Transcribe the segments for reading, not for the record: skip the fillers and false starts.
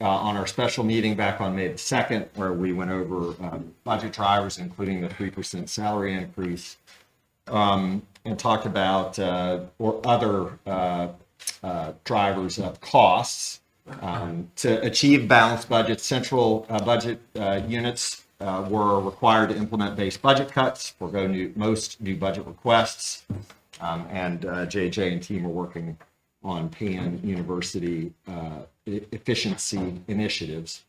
on our special meeting back on May the 2nd, where we went over budget drivers, including the 3% salary increase, and talked about or other drivers of costs. To achieve balanced budgets, central budget units were required to implement base budget cuts, forego most new budget requests, and JJ and team are working on Pan University efficiency initiatives.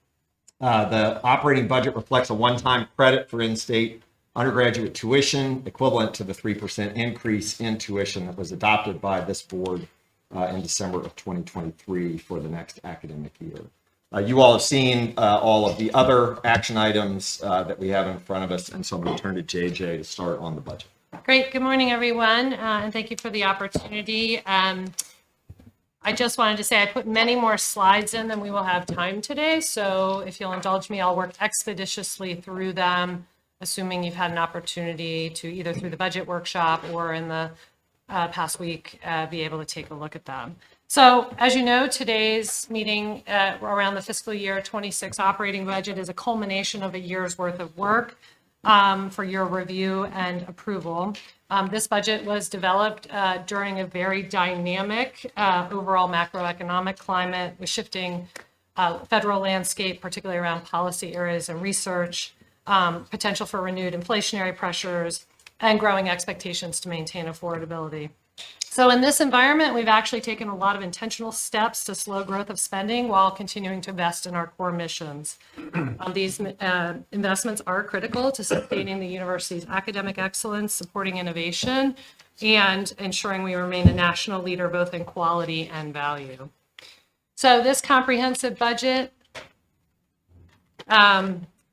The operating budget reflects a one-time credit for in-state undergraduate tuition equivalent to the 3% increase in tuition that was adopted by this board in December of 2023 for the next academic year. You all have seen all of the other action items that we have in front of us, and so I'm going to turn to JJ to start on the budget. Great. Good morning, everyone, and thank you for the opportunity. I just wanted to say I put many more slides in than we will have time today, so if you'll indulge me, I'll work expeditiously through them, assuming you've had an opportunity to either through the budget workshop or in the past week be able to take a look at them. So as you know, today's meeting around the fiscal year 26 operating budget is a culmination of a year's worth of work for your review and approval. This budget was developed during a very dynamic overall macroeconomic climate with shifting federal landscape, particularly around policy areas and research, potential for renewed inflationary pressures, and growing expectations to maintain affordability. So in this environment, we've actually taken a lot of intentional steps to slow growth of spending while continuing to invest in our core missions. These investments are critical to sustaining the university's academic excellence, supporting innovation, and ensuring we remain a national leader both in quality and value. So this comprehensive budget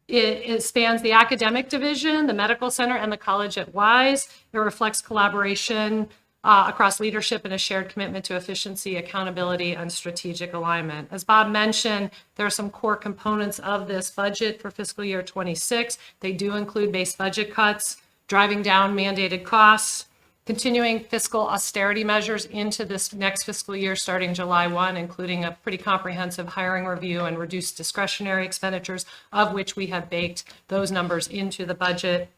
it spans the academic division, the medical center, and the college at Wise. It reflects collaboration across leadership and a shared commitment to efficiency, accountability, and strategic alignment. As Bob mentioned, there are some core components of this budget for fiscal year 26. They do include base budget cuts, driving down mandated costs, continuing fiscal austerity measures into this next fiscal year starting July 1, including a pretty comprehensive hiring review and reduced discretionary expenditures, of which we have baked those numbers into the budget.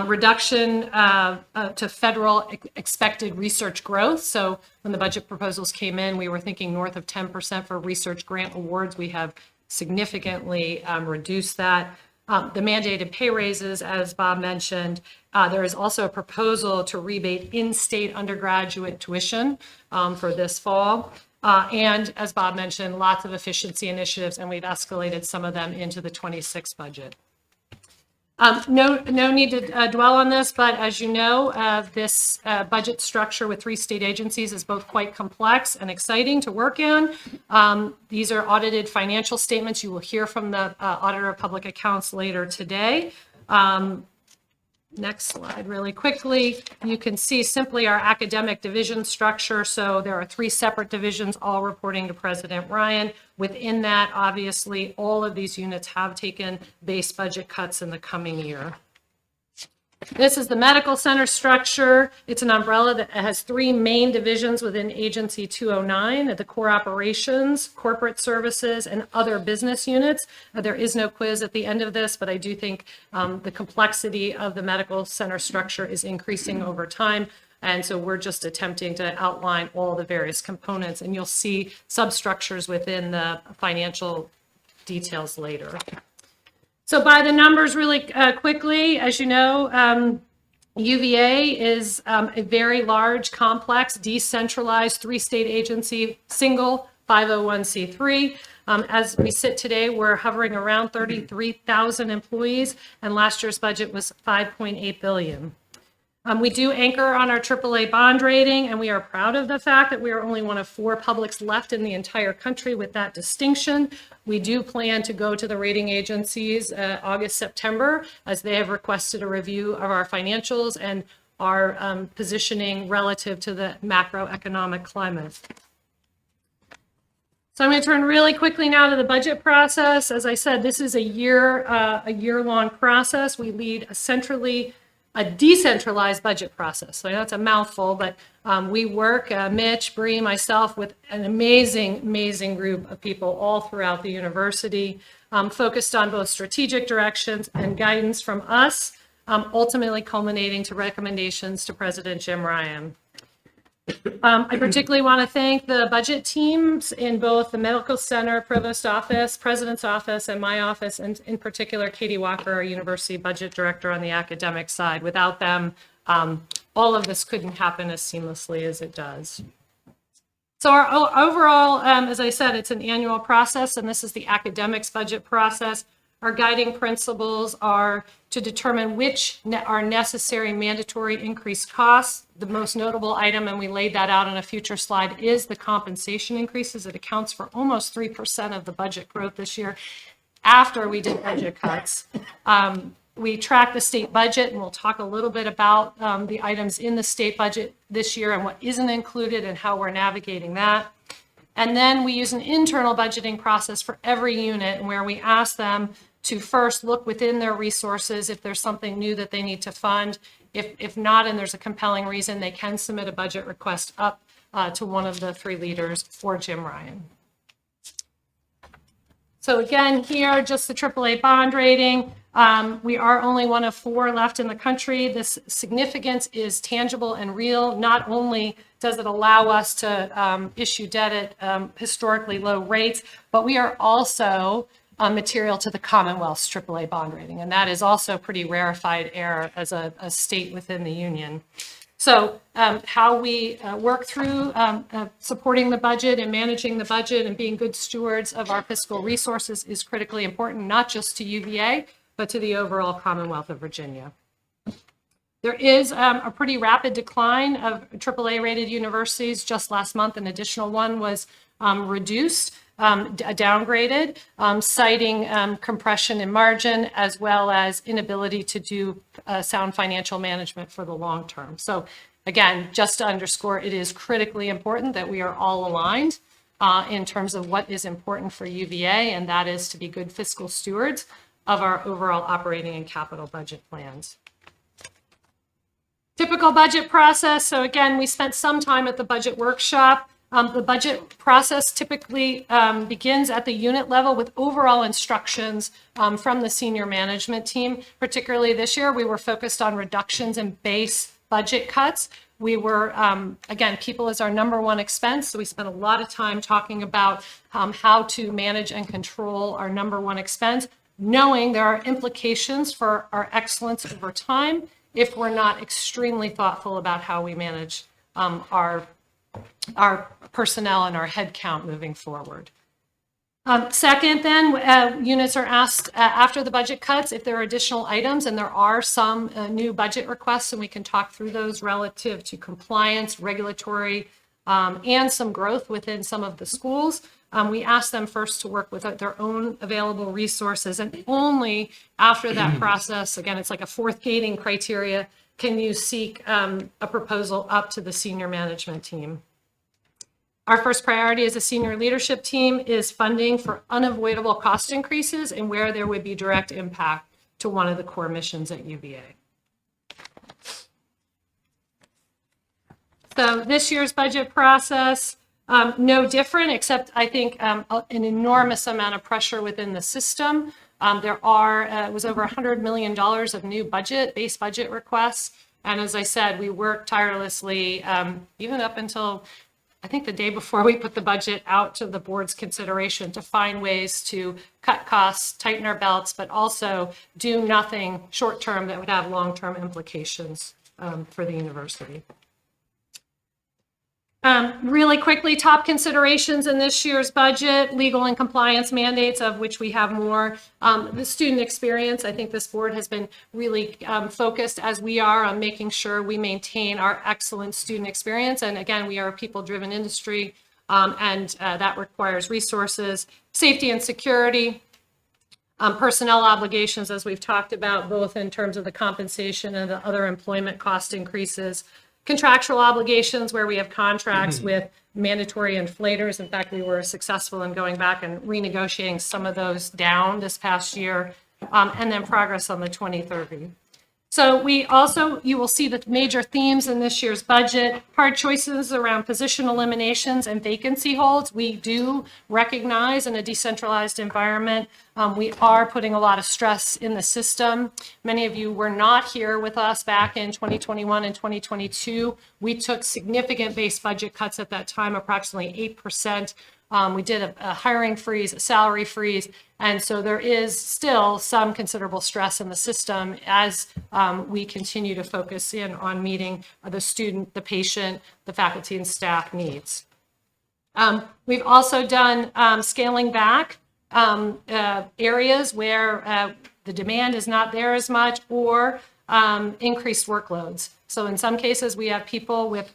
Reduction to federal expected research growth. So when the budget proposals came in, we were thinking north of 10% for research grant awards. We have significantly reduced that. The mandated pay raises, as Bob mentioned, there is also a proposal to rebate in-state undergraduate tuition for this fall. And as Bob mentioned, lots of efficiency initiatives, and we've escalated some of them into the 26 budget. No need to dwell on this, but as you know, this budget structure with 3 state agencies is both quite complex and exciting to work in. These are audited financial statements. You will hear from the Auditor of Public Accounts later today. Next slide really quickly. You can see simply our academic division structure. So there are 3 separate divisions all reporting to President Ryan. Within that, obviously, all of these units have taken base budget cuts in the coming year. This is the medical center structure. It's an umbrella that has 3 main divisions within Agency 209, the core operations, corporate services, and other business units. There is no quiz at the end of this, but I do think the complexity of the medical center structure is increasing over time. And so we're just attempting to outline all the various components, and you'll see substructures within the financial details later. So by the numbers really quickly, as you know, UVA is a very large, complex, decentralized 3-state agency, single 501c3. As we sit today, we're hovering around 33,000 employees, and last year's budget was $5.8 billion. We do anchor on our AAA bond rating, and we are proud of the fact that we are only one of 4 publics left in the entire country with that distinction. We do plan to go to the rating agencies August, September, as they have requested a review of our financials and our positioning relative to the macroeconomic climate. So I'm going to turn really quickly now to the budget process. As I said, this is a year-long process. We lead a centrally a decentralized budget process. So I know it's a mouthful, but we work, Mitch, Bree, myself, with an amazing group of people all throughout the university, focused on both strategic directions and guidance from us, ultimately culminating to recommendations to President Jim Ryan. I particularly want to thank the budget teams in both the medical center, provost office, president's office, and my office, and in particular, Katie Walker, our university budget director on the academic side. Without them, all of this couldn't happen as seamlessly as it does. So our overall, as I said, it's an annual process, and this is the academics budget process. Our guiding principles are to determine which are necessary mandatory increased costs. The most notable item, and we laid that out on a future slide, is the compensation increases. It accounts for almost 3% of the budget growth this year after we did budget cuts. We track the state budget, and we'll talk a little bit about the items in the state budget this year and what isn't included and how we're navigating that. And then we use an internal budgeting process for every unit, where we ask them to first look within their resources if there's something new that they need to fund. If not, and there's a compelling reason, they can submit a budget request up to one of the 3 leaders or Jim Ryan. So again, here, just the AAA bond rating. We are only one of 4 left in the country. This significance is tangible and real. Not only does it allow us to issue debt at historically low rates, but we are also material to the Commonwealth's AAA bond rating. And that is also pretty rarefied air as a state within the union. So how we work through supporting the budget and managing the budget and being good stewards of our fiscal resources is critically important, not just to UVA, but to the overall Commonwealth of Virginia. There is a pretty rapid decline of AAA rated universities. Just last month, an additional one was reduced, downgraded, citing compression in margin, as well as inability to do sound financial management for the long term. So again, just to underscore, it is critically important that we are all aligned in terms of what is important for UVA, and that is to be good fiscal stewards of our overall operating and capital budget plans. Typical budget process. So again, we spent some time at the budget workshop. The budget process typically begins at the unit level with overall instructions from the senior management team. Particularly this year, we were focused on reductions in base budget cuts. We were, again, people is our #1 expense, so we spent a lot of time talking about how to manage and control our #1 expense, knowing there are implications for our excellence over time if we're not extremely thoughtful about how we manage our personnel and our headcount moving forward. Second, then, units are asked after the budget cuts if there are additional items, and there are some new budget requests, and we can talk through those relative to compliance, regulatory, and some growth within some of the schools. We ask them first to work with their own available resources, and only after that process, again, it's like a 4th gating criteria, can you seek a proposal up to the senior management team. Our first priority as a senior leadership team is funding for unavoidable cost increases and where there would be direct impact to one of the core missions at UVA. So this year's budget process, no different, except I think an enormous amount of pressure within the system. There was over $100 million of new base budget requests. And as I said, we worked tirelessly, even up until, I think, the day before we put the budget out to the board's consideration, to find ways to cut costs, tighten our belts, but also do nothing short-term that would have long-term implications for the university. Really quickly, top considerations in this year's budget: legal and compliance mandates, of which we have more. The student experience, I think this board has been really focused, as we are, on making sure we maintain our excellent student experience. And again, we are a people-driven industry, and that requires resources. Safety and security, personnel obligations, as we've talked about, both in terms of the compensation and the other employment cost increases. Contractual obligations, where we have contracts with mandatory inflators. In fact, we were successful in going back and renegotiating some of those down this past year. And then progress on the 2030. So you will see the major themes in this year's budget: hard choices around position eliminations and vacancy holds. We do recognize in a decentralized environment, we are putting a lot of stress in the system. Many of you were not here with us back in 2021 and 2022. We took significant base budget cuts at that time, approximately 8%. We did a hiring freeze, a salary freeze, and so there is still some considerable stress in the system as we continue to focus in on meeting the student, the patient, the faculty and staff needs. We've also done scaling back areas where the demand is not there as much, or increased workloads. So in some cases, we have people with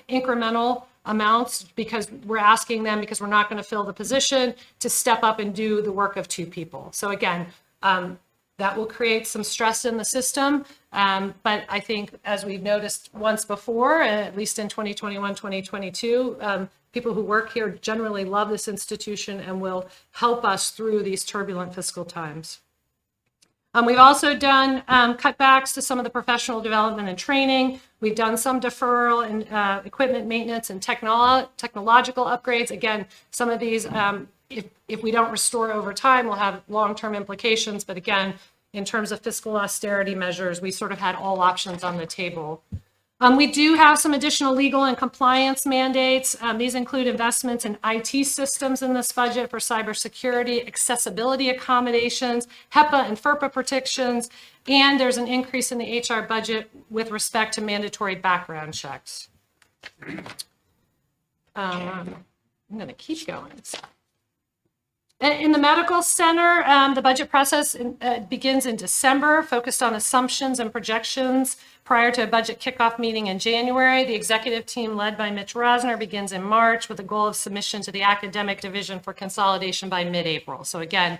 incremental amounts because we're asking them, because we're not going to fill the position, to step up and do the work of 2 people. So again, that will create some stress in the system. But I think, as we've noticed once before, at least in 2021, 2022, people who work here generally love this institution and will help us through these turbulent fiscal times. We've also done cutbacks to some of the professional development and training. We've done some deferral in equipment maintenance and technological upgrades. Again, some of these, if we don't restore over time, will have long-term implications. But again, in terms of fiscal austerity measures, we sort of had all options on the table. We do have some additional legal and compliance mandates. These include investments in IT systems in this budget for cybersecurity, accessibility accommodations, HEPA and FERPA protections, and there's an increase in the HR budget with respect to mandatory background checks. I'm going to keep going. In the medical center, the budget process begins in December, focused on assumptions and projections prior to a budget kickoff meeting in January. The executive team, led by Mitch Rosner, begins in March with a goal of submission to the academic division for consolidation by mid-April. So again,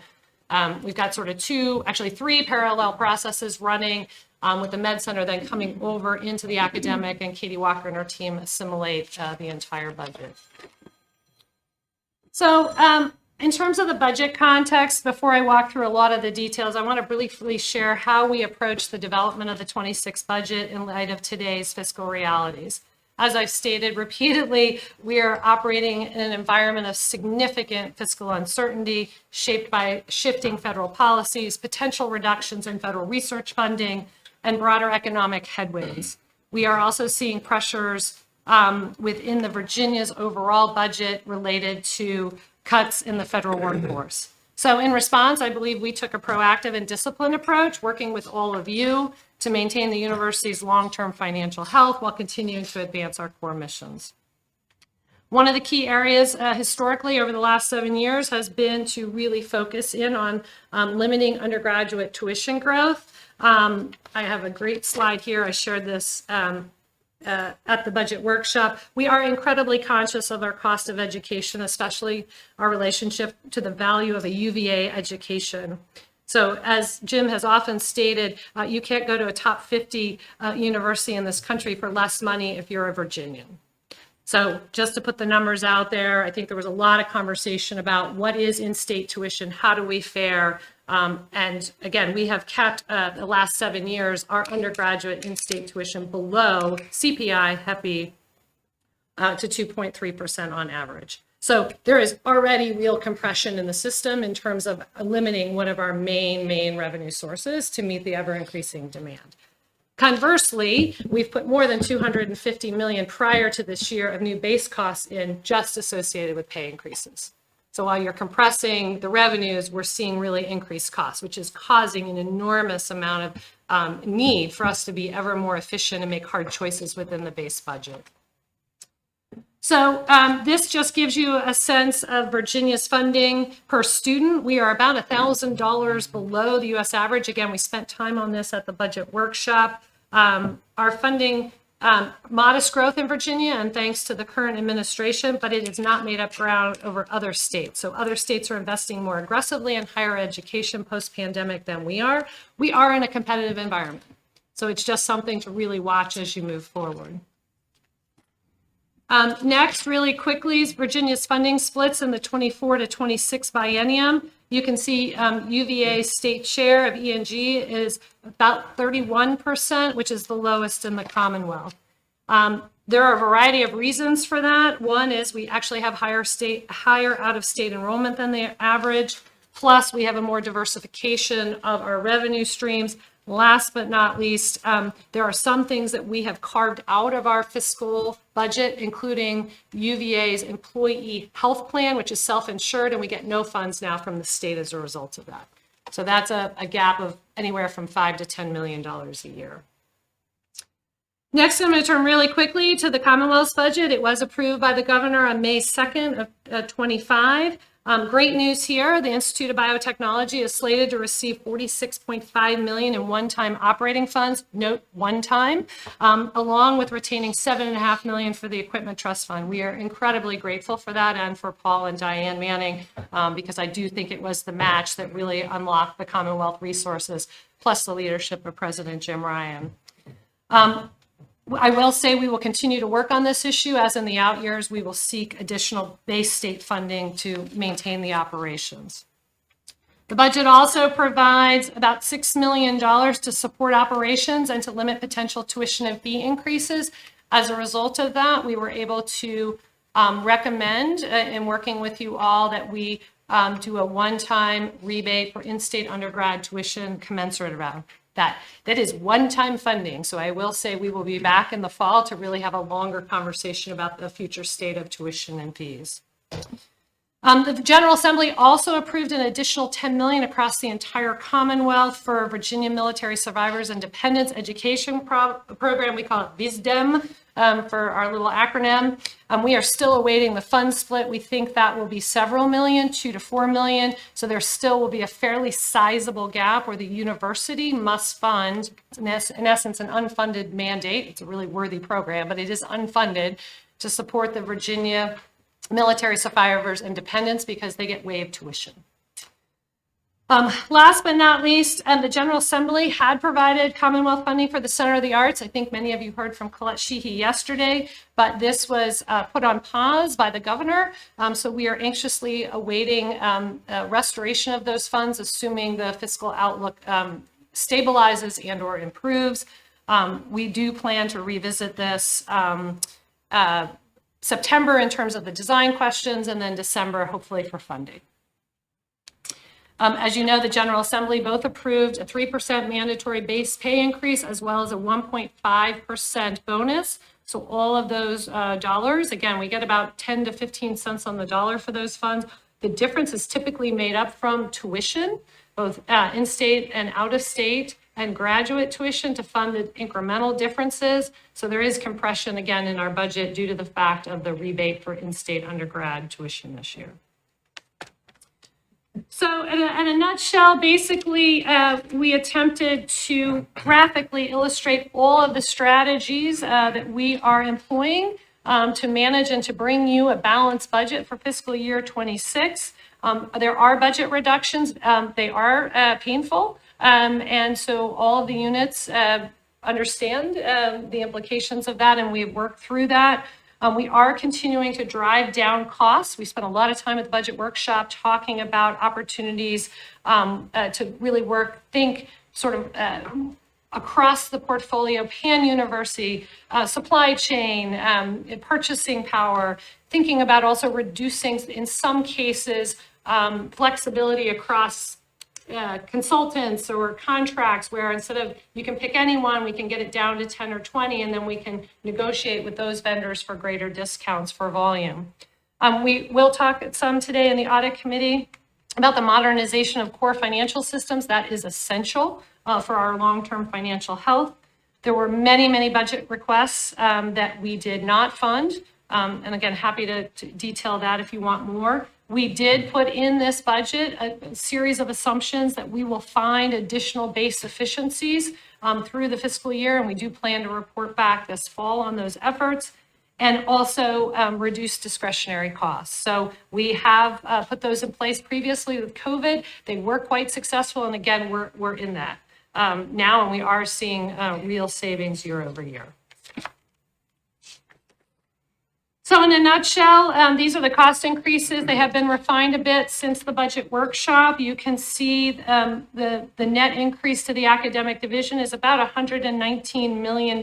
we've got sort of 3 parallel processes running, with the Med Center then coming over into the academic, and Katie Walker and her team assimilate the entire budget. So, in terms of the budget context, before I walk through a lot of the details, I want to briefly share how we approach the development of the 26 budget in light of today's fiscal realities. As I've stated repeatedly, we are operating in an environment of significant fiscal uncertainty, shaped by shifting federal policies, potential reductions in federal research funding, and broader economic headwinds. We are also seeing pressures within the Virginia's overall budget related to cuts in the federal workforce. So in response, I believe we took a proactive and disciplined approach, working with all of you to maintain the university's long-term financial health while continuing to advance our core missions. One of the key areas historically over the last 7 years has been to really focus in on limiting undergraduate tuition growth. I have a great slide here. I shared this at the budget workshop. We are incredibly conscious of our cost of education, especially our relationship to the value of a UVA education. So as Jim has often stated, you can't go to a top 50 university in this country for less money if you're a Virginian. So just to put the numbers out there, I think there was a lot of conversation about what is in-state tuition, how do we fare? And again, we have kept the last 7 years our undergraduate in-state tuition below CPI, HEPI, to 2.3% on average. So there is already real compression in the system in terms of limiting one of our main revenue sources to meet the ever-increasing demand. Conversely, we've put more than $250 million prior to this year of new base costs in, just associated with pay increases. So while you're compressing the revenues, we're seeing really increased costs, which is causing an enormous amount of need for us to be ever more efficient and make hard choices within the base budget. So this just gives you a sense of Virginia's funding per student. We are about $1,000 below the U.S. average. Again, we spent time on this at the budget workshop. Our funding, modest growth in Virginia, and thanks to the current administration, but it has not made up ground over other states. So other states are investing more aggressively in higher education post-pandemic than we are. We are in a competitive environment. So it's just something to really watch as you move forward. Next, really quickly, is Virginia's funding splits in the 24 to 26 biennium. You can see UVA's state share of E&G is about 31%, which is the lowest in the Commonwealth. There are a variety of reasons for that. One is we actually have higher out-of-state enrollment than the average. Plus, we have a more diversification of our revenue streams. Last but not least, there are some things that we have carved out of our fiscal budget, including UVA's employee health plan, which is self-insured, and we get no funds now from the state as a result of that. So that's a gap of anywhere from $5 to $10 million a year. Next, I'm going to turn really quickly to the Commonwealth's budget. It was approved by the governor on May 2nd of 25. Great news here. The Institute of Biotechnology is slated to receive $46.5 million in one-time operating funds, note one-time, along with retaining $7.5 million for the Equipment Trust Fund. We are incredibly grateful for that and for Paul and Diane Manning, because I do think it was the match that really unlocked the Commonwealth resources, plus the leadership of President Jim Ryan. I will say we will continue to work on this issue. As in the out years, we will seek additional base state funding to maintain the operations. The budget also provides about $6 million to support operations and to limit potential tuition and fee increases. As a result of that, we were able to recommend, in working with you all, that we do a one-time rebate for in-state undergrad tuition commensurate around that. That is one-time funding. So I will say we will be back in the fall to really have a longer conversation about the future state of tuition and fees. The General Assembly also approved an additional $10 million across the entire Commonwealth for Virginia Military Survivors and Dependents Education Program. We call it VISDEM for our little acronym. We are still awaiting the fund split. We think that will be several million, $2 to $4 million. So there still will be a fairly sizable gap where the university must fund, in essence, an unfunded mandate. It's a really worthy program, but it is unfunded to support the Virginia Military Survivors and Dependents because they get waived tuition. Last but not least, the General Assembly had provided Commonwealth funding for the Center of the Arts. I think many of you heard from Colette Sheehy yesterday, but this was put on pause by the governor. So we are anxiously awaiting restoration of those funds, assuming the fiscal outlook stabilizes and or improves. We do plan to revisit this September in terms of the design questions, and then December, hopefully, for funding. As you know, the General Assembly both approved a 3% mandatory base pay increase as well as a 1.5% bonus. So all of those dollars, again, we get about 10 to 15 cents on the dollar for those funds. The difference is typically made up from tuition, both in-state and out-of-state, and graduate tuition to fund the incremental differences. So there is compression, again, in our budget due to the fact of the rebate for in-state undergrad tuition this year. So in a nutshell, basically, we attempted to graphically illustrate all of the strategies that we are employing to manage and to bring you a balanced budget for fiscal year 26. There are budget reductions. They are painful. And so all of the units understand the implications of that, and we've worked through that. We are continuing to drive down costs. We spent a lot of time at the budget workshop talking about opportunities to really think sort of across the portfolio, pan-university, supply chain, purchasing power, thinking about also reducing, in some cases, flexibility across consultants or contracts, where instead of you can pick anyone, we can get it down to 10 or 20, and then we can negotiate with those vendors for greater discounts for volume. We will talk some today in the audit committee about the modernization of core financial systems. That is essential for our long-term financial health. There were many, many budget requests that we did not fund. And again, happy to detail that if you want more. We did put in this budget a series of assumptions that we will find additional base efficiencies through the fiscal year, and we do plan to report back this fall on those efforts, and also reduce discretionary costs. So we have put those in place previously with COVID. They were quite successful, and again, we're in that now, and we are seeing real savings year over year. So in a nutshell, these are the cost increases. They have been refined a bit since the budget workshop. You can see the net increase to the academic division is about $119 million.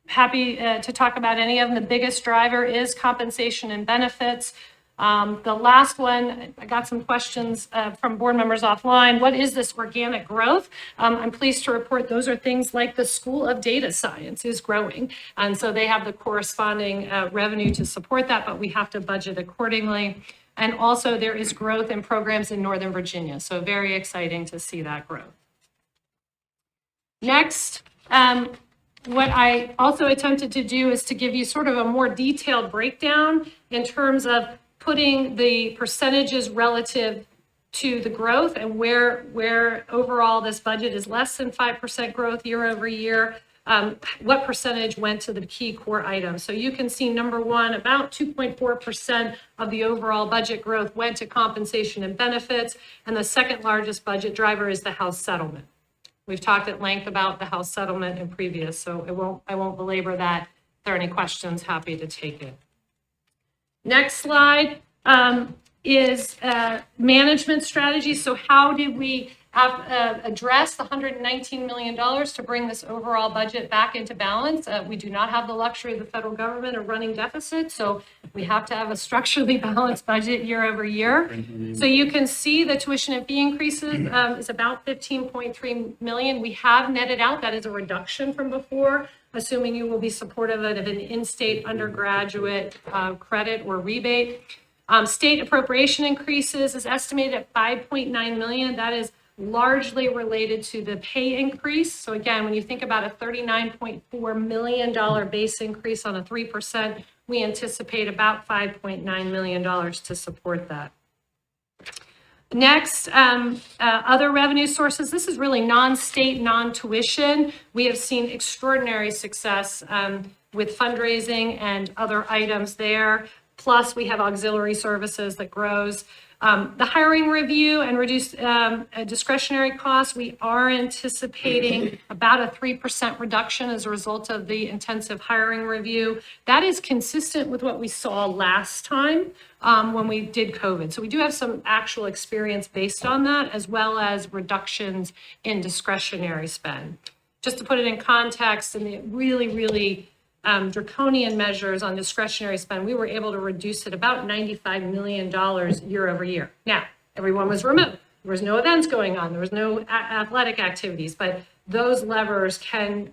Happy to talk about any of them. The biggest driver is compensation and benefits. The last one, I got some questions from board members offline. What is this organic growth? I'm pleased to report those are things like the School of Data Science is growing. And so they have the corresponding revenue to support that, but we have to budget accordingly. And also there is growth in programs in Northern Virginia. So very exciting to see that growth. Next, what I also attempted to do is to give you sort of a more detailed breakdown in terms of putting the percentages relative to the growth and where overall this budget is less than 5% growth year over year, what percentage went to the key core items. So you can see number one, about 2.4% of the overall budget growth went to compensation and benefits. And the second largest budget driver is the House settlement. We've talked at length about the House settlement in previous, so I won't belabor that. If there are any questions, happy to take it. Next slide is management strategy. So how did we address the $119 million to bring this overall budget back into balance? We do not have the luxury of the federal government of running deficit, so we have to have a structurally balanced budget year over year. So you can see the tuition and fee increases is about $15.3 million. We have netted out, that is a reduction from before, assuming you will be supportive of an in-state undergraduate credit or rebate. State appropriation increases is estimated at $5.9 million. That is largely related to the pay increase. So again, when you think about a $39.4 million base increase on a 3%, we anticipate about $5.9 million to support that. Next, other revenue sources. This is really non-state, non-tuition. We have seen extraordinary success with fundraising and other items there. Plus, we have auxiliary services that grows. The hiring review and reduced discretionary costs, we are anticipating about a 3% reduction as a result of the intensive hiring review. That is consistent with what we saw last time when we did COVID. So we do have some actual experience based on that, as well as reductions in discretionary spend. Just to put it in context, in the really draconian measures on discretionary spend, we were able to reduce it about $95 million year over year. Now, everyone was remote. There was no events going on. There was no athletic activities, but those levers can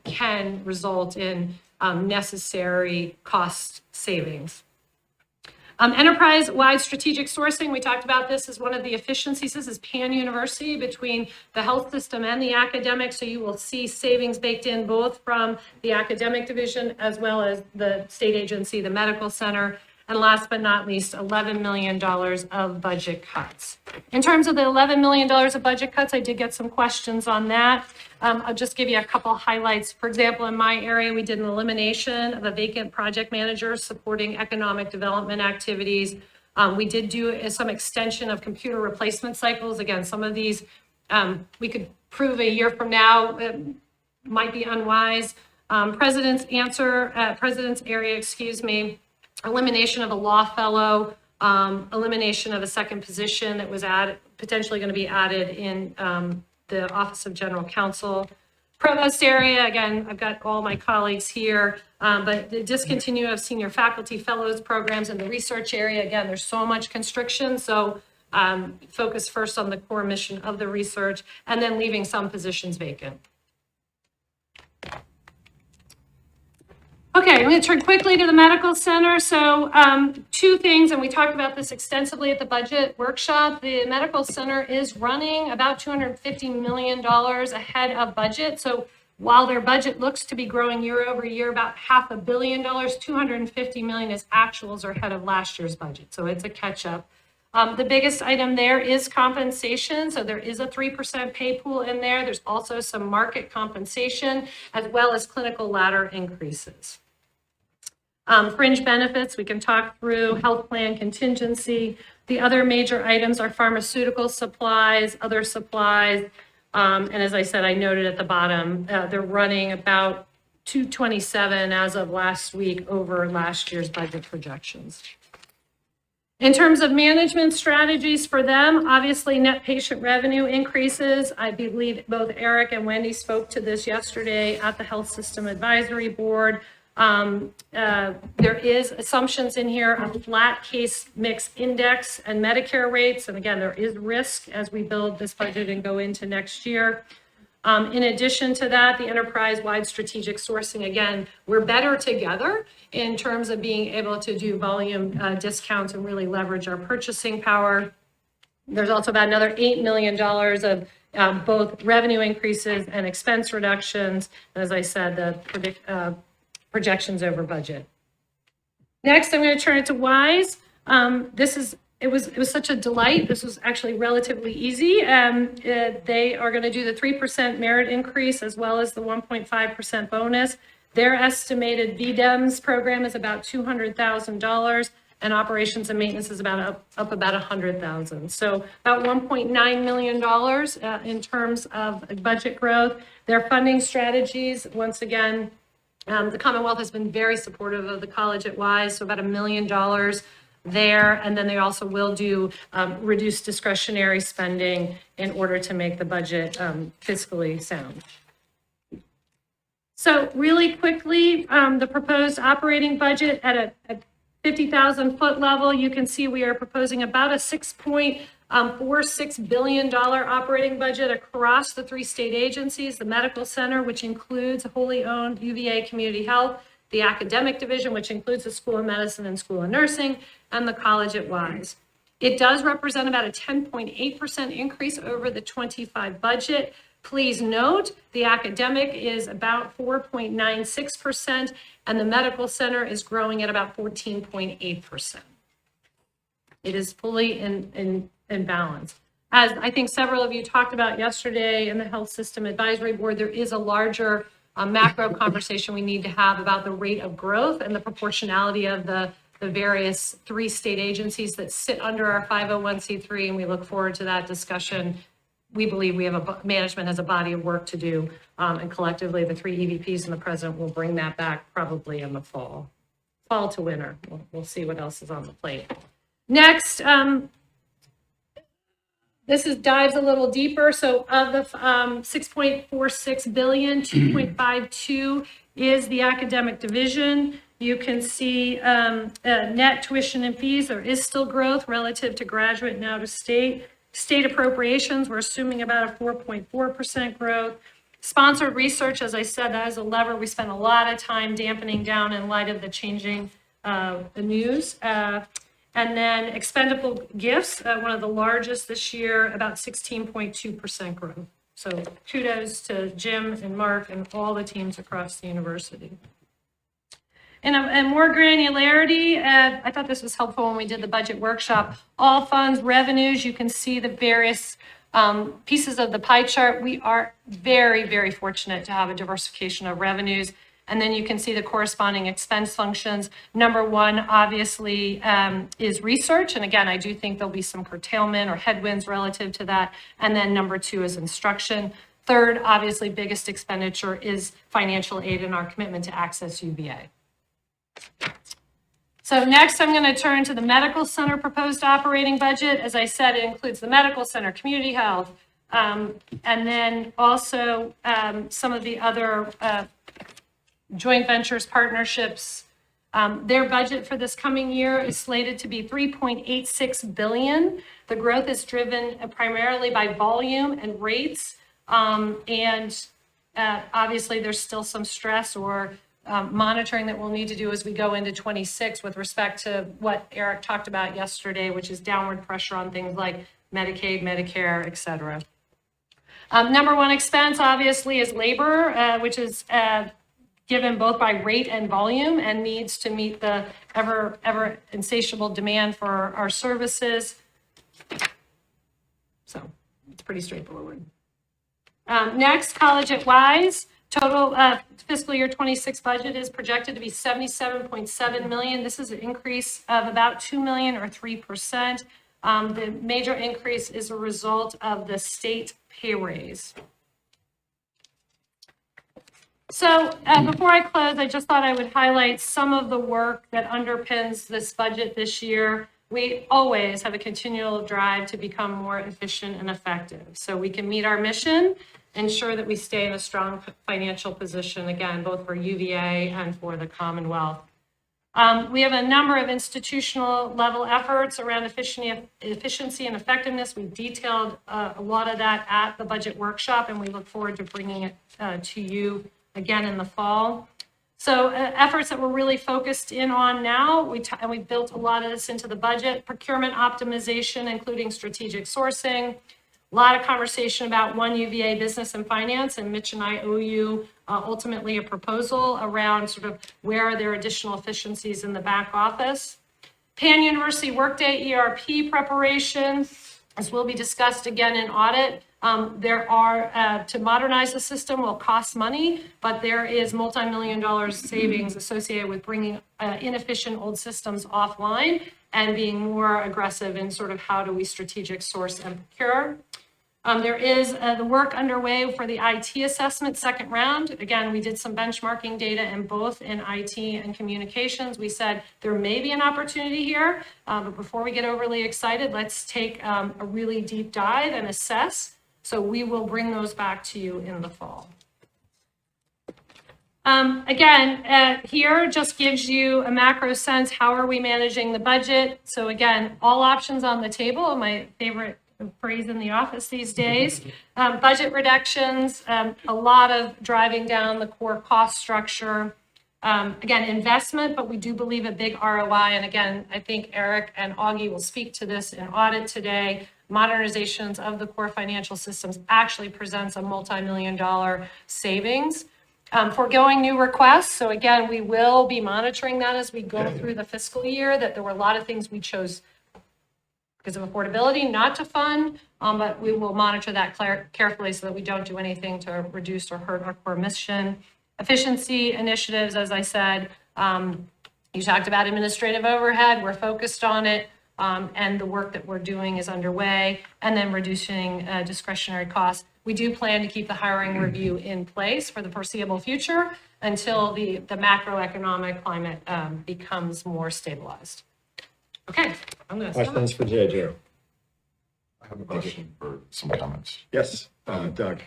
result in necessary cost savings. Enterprise-wide strategic sourcing, we talked about this as one of the efficiencies. This is pan-university between the health system and the academic, so you will see savings baked in both from the academic division as well as the state agency, the medical center, and last but not least, $11 million of budget cuts. In terms of the $11 million of budget cuts, I did get some questions on that. I'll just give you a couple highlights. For example, in my area, we did an elimination of a vacant project manager supporting economic development activities. We did do some extension of computer replacement cycles. Again, some of these we could prove a year from now might be unwise. President's area, elimination of a law fellow, elimination of a second position that was potentially going to be added in the Office of General Counsel. Provost area, again, I've got all my colleagues here, but the discontinue of senior faculty fellows programs in the research area. Again, there's so much constriction, so focus first on the core mission of the research and then leaving some positions vacant. Okay, I'm going to turn quickly to the medical center. So two things, and we talked about this extensively at the budget workshop. The medical center is running about $250 million ahead of budget. So while their budget looks to be growing year over year, about $500 million, $250 million is actuals or ahead of last year's budget. So it's a catch up. The biggest item there is compensation. So there is a 3% pay pool in there. There's also some market compensation as well as clinical ladder increases. Fringe benefits, we can talk through health plan contingency. The other major items are pharmaceutical supplies, other supplies. And as I said, I noted at the bottom, they're running about 227 as of last week over last year's budget projections. In terms of management strategies for them, obviously net patient revenue increases. I believe both Eric and Wendy spoke to this yesterday at the Health System Advisory Board. There is assumptions in here of flat case mix index and Medicare rates. And again, there is risk as we build this budget and go into next year. In addition to that, the enterprise-wide strategic sourcing, again, we're better together in terms of being able to do volume discounts and really leverage our purchasing power. There's also about another $8 million of both revenue increases and expense reductions. As I said, the projections over budget. Next, I'm going to turn it to WISE. It was such a delight. This was actually relatively easy. They are going to do the 3% merit increase as well as the 1.5% bonus. Their estimated VDEMS program is about $200,000 and operations and maintenance is up about $100,000. So about $1.9 million in terms of budget growth. Their funding strategies, once again, the Commonwealth has been very supportive of the college at WISE, so about $1 million there, and then they also will do reduced discretionary spending in order to make the budget fiscally sound. So really quickly, the proposed operating budget at a 50,000 foot level, you can see we are proposing about a $6.46 billion operating budget across the 3 state agencies, the medical center, which includes wholly owned UVA Community Health, the academic division, which includes the School of Medicine and School of Nursing, and the college at WISE. It does represent about a 10.8% increase over the 25 budget. Please note, the academic is about 4.96%, and the medical center is growing at about 14.8%. It is fully in balance. As I think several of you talked about yesterday in the Health System Advisory Board, there is a larger macro conversation we need to have about the rate of growth and the proportionality of the various 3 state agencies that sit under our 501c3, and we look forward to that discussion. We believe we have management has a body of work to do, and collectively the 3 EVPs and the president will bring that back probably in the fall to winter. We'll see what else is on the plate. Next, this dives a little deeper. So of the 6.46 billion, 2.52 is the academic division. You can see net tuition and fees. There is still growth relative to graduate now to state. State appropriations, we're assuming about a 4.4% growth. Sponsored research, as I said, that is a lever we spend a lot of time dampening down in light of the changing news. And then expendable gifts, one of the largest this year, about 16.2% growth. So kudos to Jim and Mark and all the teams across the university. And more granularity, I thought this was helpful when we did the budget workshop. All funds, revenues, you can see the various pieces of the pie chart. We are very, very fortunate to have a diversification of revenues. And then you can see the corresponding expense functions. Number 1, obviously, is research. And again, I do think there'll be some curtailment or headwinds relative to that. And then number 2 is instruction. Third, obviously, biggest expenditure is financial aid and our commitment to access UVA. So next, I'm going to turn to the medical center proposed operating budget. As I said, it includes the medical center, community health, and then also some of the other joint ventures, partnerships. Their budget for this coming year is slated to be $3.86 billion. The growth is driven primarily by volume and rates. Obviously, there's still some stress or monitoring that we'll need to do as we go into 26 with respect to what Eric talked about yesterday, which is downward pressure on things like Medicaid, Medicare, et cetera. Number 1 expense, obviously, is labor, which is given both by rate and volume and needs to meet the ever insatiable demand for our services. So it's pretty straightforward. Next, college at WISE. Total fiscal year 26 budget is projected to be $77.7 million. This is an increase of about $2 million or 3%. The major increase is a result of the state pay raise. So before I close, I just thought I would highlight some of the work that underpins this budget this year. We always have a continual drive to become more efficient and effective so we can meet our mission, ensure that we stay in a strong financial position, again, both for UVA and for the Commonwealth. We have a number of institutional level efforts around efficiency and effectiveness. We detailed a lot of that at the budget workshop, and we look forward to bringing it to you again in the fall. So efforts that we're really focused in on now, and we built a lot of this into the budget: procurement optimization, including strategic sourcing. A lot of conversation about one UVA business and finance, and Mitch and I owe you ultimately a proposal around sort of where are there additional efficiencies in the back office. Pan-University Workday ERP preparation, as will be discussed again in audit. There are, to modernize the system will cost money, but there is multi-million-dollar savings associated with bringing inefficient old systems offline and being more aggressive in sort of how do we strategic source and procure. There is the work underway for the IT assessment second round. Again, we did some benchmarking data in both in IT and communications. We said there may be an opportunity here, but before we get overly excited, let's take a really deep dive and assess. So we will bring those back to you in the fall. Again, here just gives you a macro sense. How are we managing the budget? So again, all options on the table, my favorite phrase in the office these days. Budget reductions, a lot of driving down the core cost structure. Again, investment, but we do believe a big ROI. And again, I think Eric and Augie will speak to this in audit today. Modernizations of the core financial systems actually presents a multi-million-dollar savings. Foregoing new requests. So again, we will be monitoring that as we go through the fiscal year, that there were a lot of things we chose because of affordability not to fund, but we will monitor that carefully so that we don't do anything to reduce or hurt our core mission. Efficiency initiatives, as I said, you talked about administrative overhead, we're focused on it, and the work that we're doing is underway, and then reducing discretionary costs. We do plan to keep the hiring review in place for the foreseeable future until the macroeconomic climate becomes more stabilized. Okay, I'm going to stop. Questions for JJ? I have a question for some comments. Yes, Doug.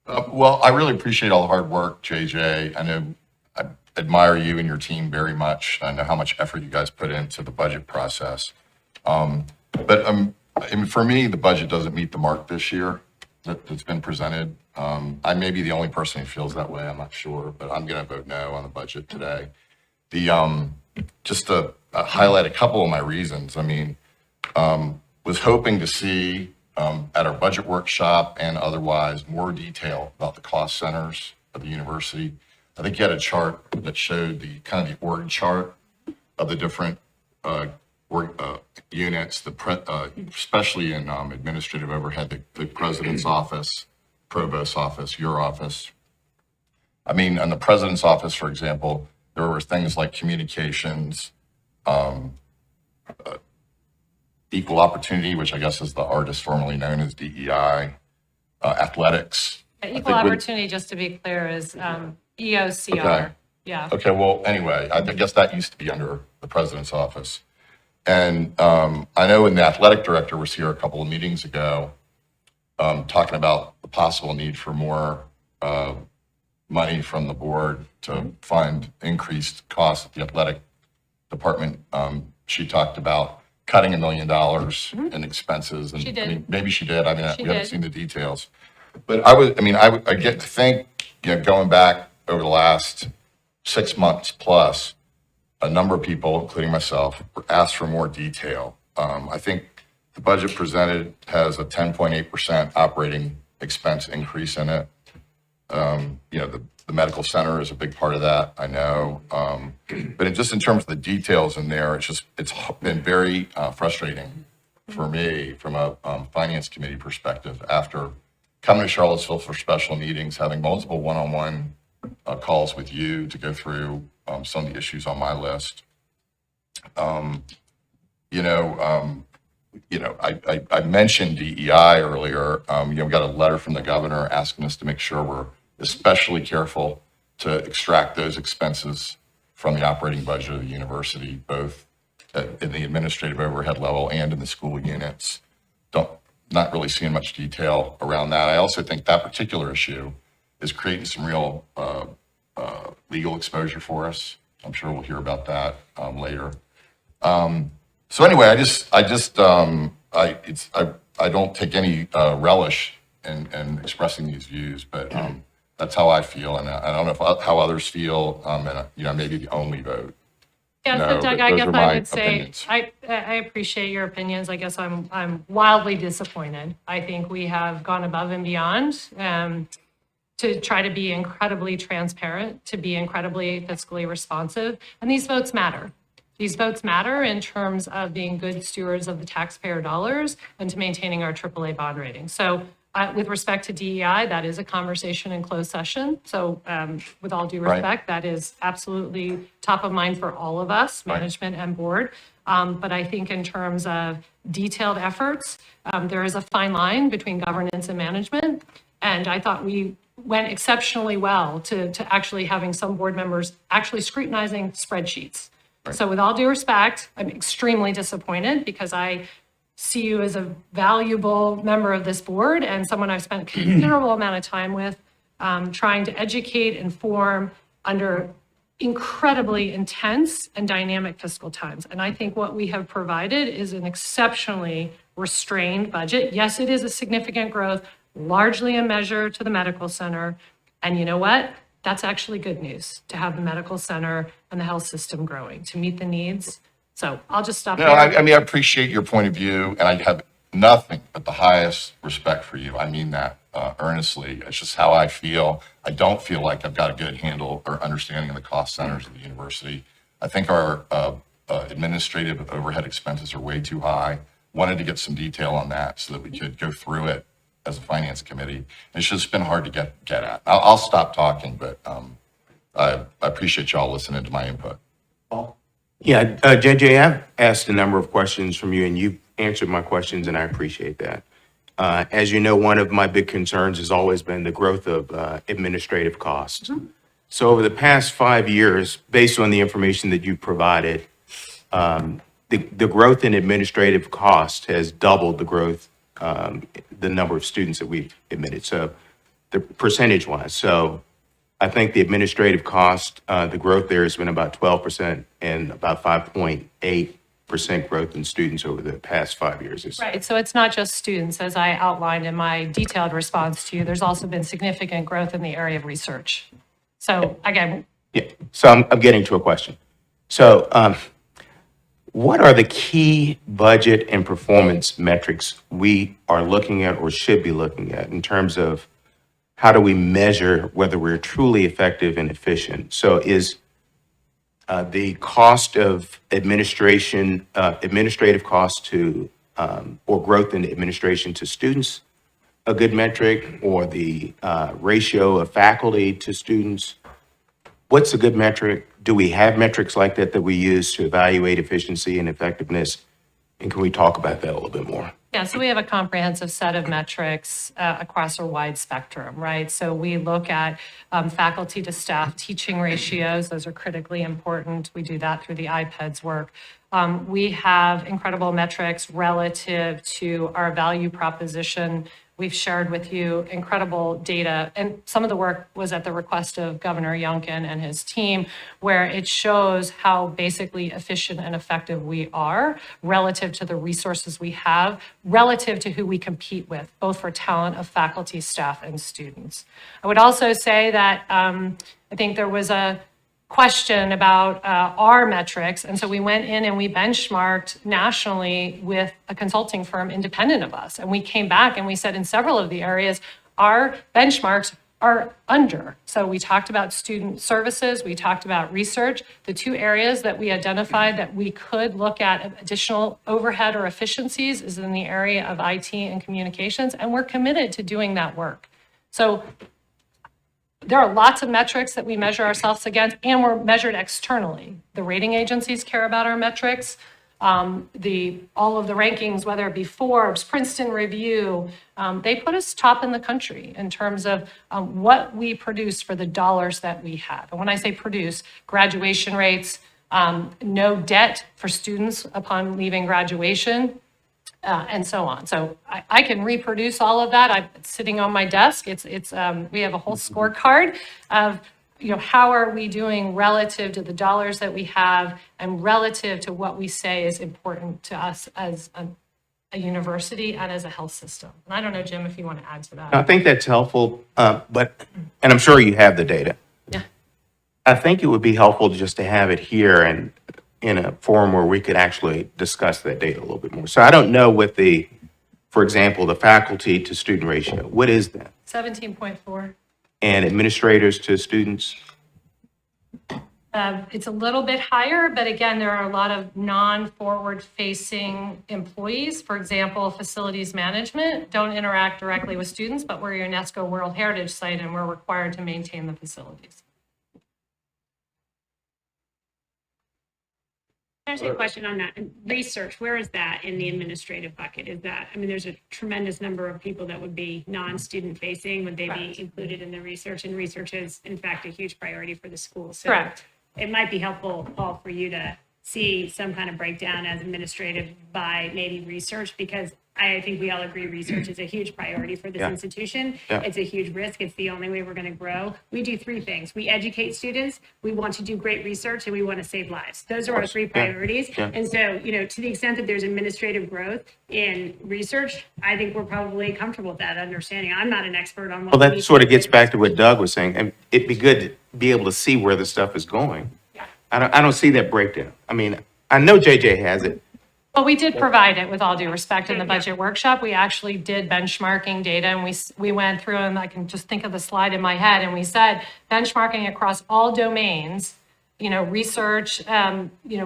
Well, I really appreciate all the hard work, JJ. I know I admire you and your team very much. I know how much effort you guys put into the budget process. But I mean, for me, the budget doesn't meet the mark this year that's been presented. I may be the only person who feels that way. I'm not sure, but I'm going to vote no on the budget today. Just to highlight a couple of my reasons. I mean, was hoping to see at our budget workshop and otherwise more detail about the cost centers of the university. I think you had a chart that showed the kind of the org chart of the different units, especially in administrative overhead, the president's office, provost's office, your office. I mean, in the president's office, for example, there were things like communications, equal opportunity, which I guess is the artist formerly known as DEI, athletics. Equal opportunity, just to be clear, is EOCR. Okay. Yeah. Okay, well, anyway, I guess that used to be under the president's office. And I know when the athletic director was here a couple of meetings ago, talking about the possible need for more money from the board to fund increased costs at the athletic department. She talked about cutting $1 million in expenses. And She did. I mean, maybe she did. I mean, She we haven't did. seen the details. But I get to think, going back over the last 6 months plus, a number of people, including myself, were asked for more detail. I think the budget presented has a 10.8% operating expense increase in it. The medical center is a big part of that, I know. But just in terms of the details in there, it's been very frustrating for me from a finance committee perspective after coming to Charlottesville for special meetings, having multiple one-on-one calls with you to go through some of the issues on my list. I mentioned DEI earlier. We got a letter from the governor asking us to make sure we're especially careful to extract those expenses from the operating budget of the university, both in the administrative overhead level and in the school units. Not really seeing much detail around that. I also think that particular issue is creating some real legal exposure for us. I'm sure we'll hear about that later. So anyway, I don't take any relish in expressing these views, but that's how I feel, and I don't know how others feel, and maybe the only vote. Yeah, No, so Doug, but I those guess are I my would say, opinions. I appreciate your opinions. I guess I'm wildly disappointed. I think we have gone above and beyond to try to be incredibly transparent, to be incredibly fiscally responsive, and these votes matter. These votes matter in terms of being good stewards of the taxpayer dollars and to maintaining our AAA bond rating. So with respect to DEI, that is a conversation in closed session. So with all due Right. respect, that is absolutely top of mind for all of us, Right. management and board. But I think in terms of detailed efforts, there is a fine line between governance and management. And I thought we went exceptionally well to actually having some board members actually scrutinizing spreadsheets. So with all due respect, I'm extremely disappointed because I see you as a valuable member of this board and someone I've spent a considerable amount of time with, trying to educate, inform under incredibly intense and dynamic fiscal times. And I think what we have provided is an exceptionally restrained budget. Yes, it is a significant growth, largely a measure to the medical center. And you know what? That's actually good news to have the medical center and the health system growing to meet the needs. So I'll just stop No, there. I mean, I appreciate your point of view, and I have nothing but the highest respect for you. I mean that earnestly. It's just how I feel. I don't feel like I've got a good handle or understanding of the cost centers of the university. I think our administrative overhead expenses are way too high. Wanted to get some detail on that so that we could go through it as a finance committee. It's just been hard to get at. I'll stop talking, but I appreciate y'all listening to my input. Yeah, JJ, I've asked a number of questions from you, and you've answered my questions, and I appreciate that. As you know, one of my big concerns has always been the growth of administrative costs. So over the past 5 years, based on the information that you provided, the growth in administrative cost has doubled the growth, the number of students that we've admitted. So the percentage-wise, so I think the administrative cost, the growth there has been about 12% and about 5.8% growth in students over the past 5 years. Right, so it's not just students, as I outlined in my detailed response to you, there's also been significant growth in the area of research. So again, Yeah, so I'm getting to a question. So what are the key budget and performance metrics we are looking at or should be looking at in terms of how do we measure whether we're truly effective and efficient? So is the cost of administration, administrative cost to, or growth in administration to students a good metric, or the ratio of faculty to students? What's a good metric? Do we have metrics like that we use to evaluate efficiency and effectiveness? And can we talk about that a little bit more? yeah, so we have a comprehensive set of metrics across a wide spectrum, right? So we look at faculty to staff teaching ratios. Those are critically important. We do that through the iPads work. We have incredible metrics relative to our value proposition. We've shared with you incredible data, and some of the work was at the request of Governor Youngkin and his team, where it shows how basically efficient and effective we are relative to the resources we have, relative to who we compete with, both for talent of faculty, staff, and students. I would also say that I think there was a question about our metrics. And so we went in and we benchmarked nationally with a consulting firm independent of us. And we came back and we said in several of the areas, our benchmarks are under. So we talked about student services, we talked about research. The two areas that we identified that we could look at additional overhead or efficiencies is in the area of IT and communications, and we're committed to doing that work. So there are lots of metrics that we measure ourselves against, and we're measured externally. The rating agencies care about our metrics. all of the rankings, whether it be Forbes, Princeton Review, they put us top in the country in terms of what we produce for the dollars that we have. And when I say produce, graduation rates, no debt for students upon leaving graduation, and so on. So I can reproduce all of that. It's sitting on my desk. We have a whole scorecard of, how are we doing relative to the dollars that we have and relative to what we say is important to us as a university and as a health system. And I don't know, Jim, if you want to add to that. I think that's helpful, and I'm sure you have the data. Yeah. I think it would be helpful just to have it here and in a forum where we could actually discuss that data a little bit more. So I don't know what for example, the faculty to student ratio, what is that? 17.4. And administrators to students? It's a little bit higher, but again, there are a lot of non-forward facing employees. For example, facilities management don't interact directly with students, but we're a UNESCO World Heritage Site and we're required to maintain the facilities. Can I ask you a question on that? Research, where is that in the administrative bucket? There's a tremendous number of people that would be non-student facing. Would they be included in the research? And research is, in fact, a huge priority for the school. So Correct. it might be helpful, Paul, for you to see some kind of breakdown as administrative by maybe research, because I think we all agree research is a huge priority for this institution. Yeah. It's a huge risk. It's the only way we're going to grow. We do three things. We educate students, we want to do great research, and we want to save lives. Those are our three priorities. Yeah. And so, to the extent that there's administrative growth in research, I think we're probably comfortable with that understanding. I'm not an expert on what. Well, we that need sort of to do. gets back to what Doug was saying, and it'd be good to be able to see where the stuff is going. Yeah. I don't see that breakdown. I know JJ has it. Well, we did provide it with all due respect in the budget workshop. We actually did benchmarking data and we went through, and I can just think of the slide in my head, and we said benchmarking across all domains, research,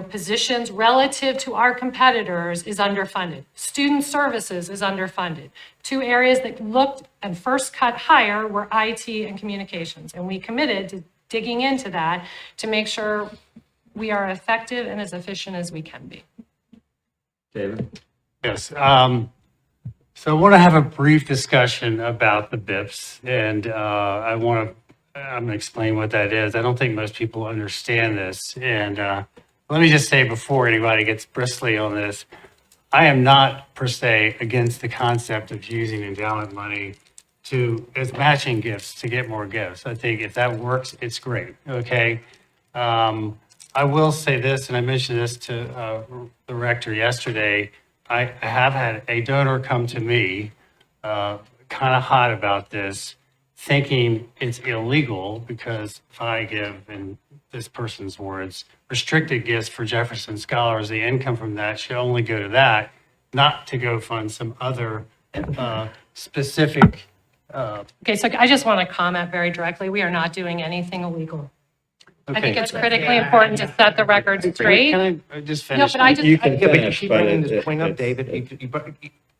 positions relative to our competitors is underfunded. Student services is underfunded. Two areas that looked and first cut higher were IT and communications. And we committed to digging into that to make sure we are effective and as efficient as we can be. David? Yes. So I want to have a brief discussion about the BIPs, and I'm going to explain what that is. I don't think most people understand this. And let me just say before anybody gets bristly on this, I am not per se against the concept of using endowment money as matching gifts to get more gifts. I think if that works, it's great. Okay. I will say this, and I mentioned this to the rector yesterday. I have had a donor come to me kind of hot about this, thinking it's illegal because if I give, in this person's words, restricted gifts for Jefferson scholars, the income from that should only go to that, not to go fund some other specific. Okay, so I just want to comment very directly. We are not doing anything illegal. I think it's critically important to set the record straight. Can I just No, finish? but I just, You can Yeah, but you finish, keep but bringing this point up, David. You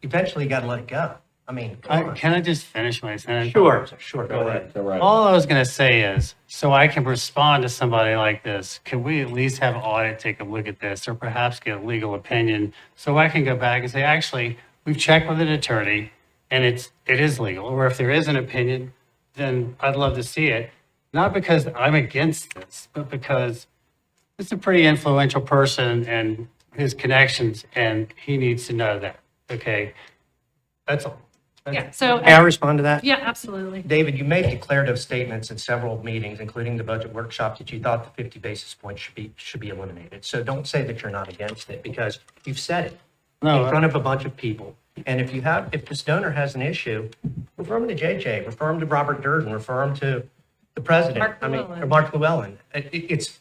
eventually got to let it go. Come on. can I just finish my sentence? Sure, go ahead. All I was going to say is, so I can respond to somebody like this, can we at least have audit take a look at this, or perhaps get a legal opinion, so I can go back and say, actually, we've checked with an attorney, and it is legal. Or if there is an opinion, then I'd love to see it. Not because I'm against this, but because it's a pretty influential person and his connections, and he needs to know that. Okay, that's all. yeah, so, May I respond to that? yeah, absolutely. David, you made declarative statements in several meetings, including the budget workshop, that you thought the 50 basis points should be eliminated. So don't say that you're not against it, because you've said it in front of a bunch of people. And if this donor has an issue, refer him to JJ, refer him to Robert Darden, refer him to the president, Mark or Mark Llewellyn. It's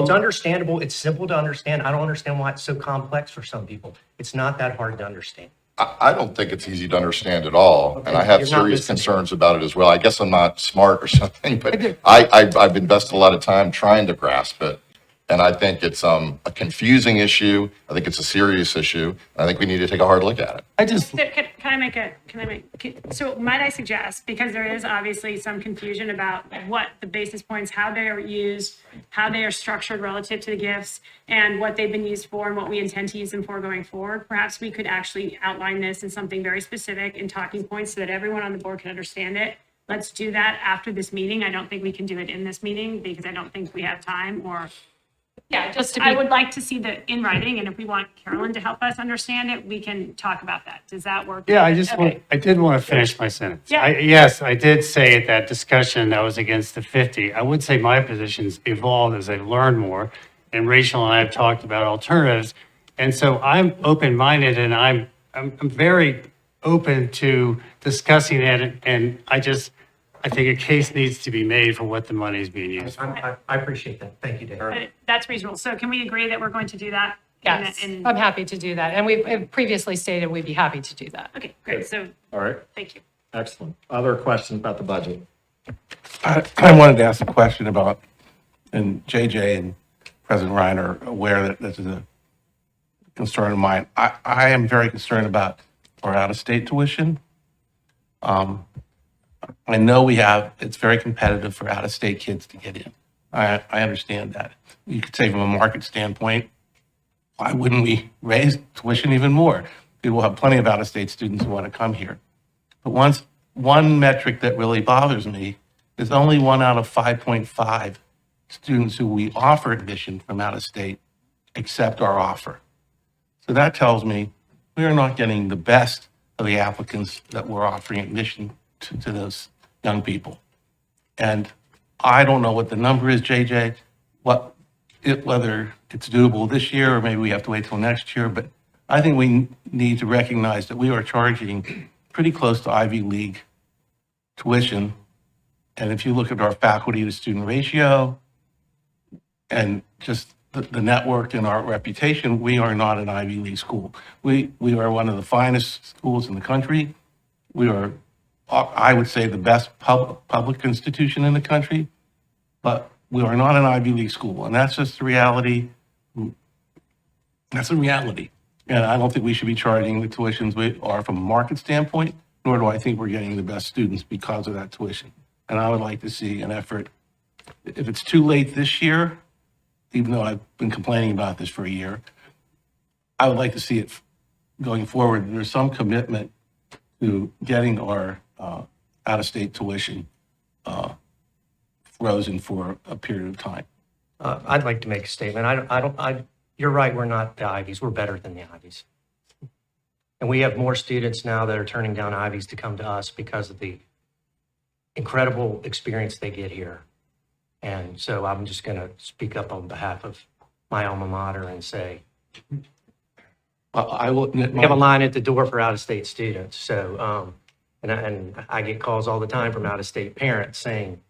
understandable. It's simple to understand. I don't understand why it's so complex for some people. It's not that hard to understand. I don't think it's easy to understand at all, and I have You're not serious listening. concerns about it as well. I guess I'm not smart or something, but I've invested a lot of time trying to grasp it. And I think it's a confusing issue. I think it's a serious issue. I think we need to take a hard look at it. So might I suggest, because there is obviously some confusion about what the basis points, how they are used, how they are structured relative to the gifts, and what they've been used for and what we intend to use them for going forward, perhaps we could actually outline this in something very specific in talking points so that everyone on the board can understand it. Let's do that after this meeting. I don't think we can do it in this meeting because I don't think we have time or. Yeah, just to I be, would like to see the in writing, and if we want Carolyn to help us understand it, we can talk about that. Does that work? Yeah, Okay. I did want to finish my sentence. Yeah. Yes, I did say at that discussion that was against the 50. I would say my position's evolved as I've learned more, and Rachel and I have talked about alternatives. And so I'm open-minded, and I'm very open to discussing it, and I think a case needs to be made for what the money is being used for. I appreciate that. Thank you, Dave. But that's reasonable. So can we agree that we're going to do that? yes, And- I'm happy to do that. And we've previously stated we'd be happy to do that. Okay, great. So, All right, thank you. excellent. Other questions about the budget? I wanted to ask a question about, and JJ and President Ryan are aware that this is a concern of mine. I am very concerned about our out-of-state tuition. I know it's very competitive for out-of-state kids to get in. I understand that. You could say from a market standpoint, why wouldn't we raise tuition even more? We will have plenty of out-of-state students who want to come here. But one metric that really bothers me is only 1 out of 5.5 students who we offer admission from out of state accept our offer. So that tells me we are not getting the best of the applicants that we're offering admission to those young people. And I don't know what the number is, JJ, whether it's doable this year or maybe we have to wait till next year, but I think we need to recognize that we are charging pretty close to Ivy League tuition. And if you look at our faculty to student ratio and just the network and our reputation, we are not an Ivy League school. We are one of the finest schools in the country. We are, I would say, the best public institution in the country, but we are not an Ivy League school. And that's just the reality. That's a reality. And I don't think we should be charging the tuitions we are from a market standpoint, nor do I think we're getting the best students because of that tuition. And I would like to see an effort, if it's too late this year, even though I've been complaining about this for a year, I would like to see it going forward. There's some commitment to getting our out-of-state tuition frozen for a period of time. I'd like to make a statement. You're right, we're not the Ivies. We're better than the Ivies. And we have more students now that are turning down Ivies to come to us because of the incredible experience they get here. And so I'm just going to speak up on behalf of my alma mater and say, I will. we have a line at the door for out-of-state students. So, and I get calls all the time from out-of-state parents saying,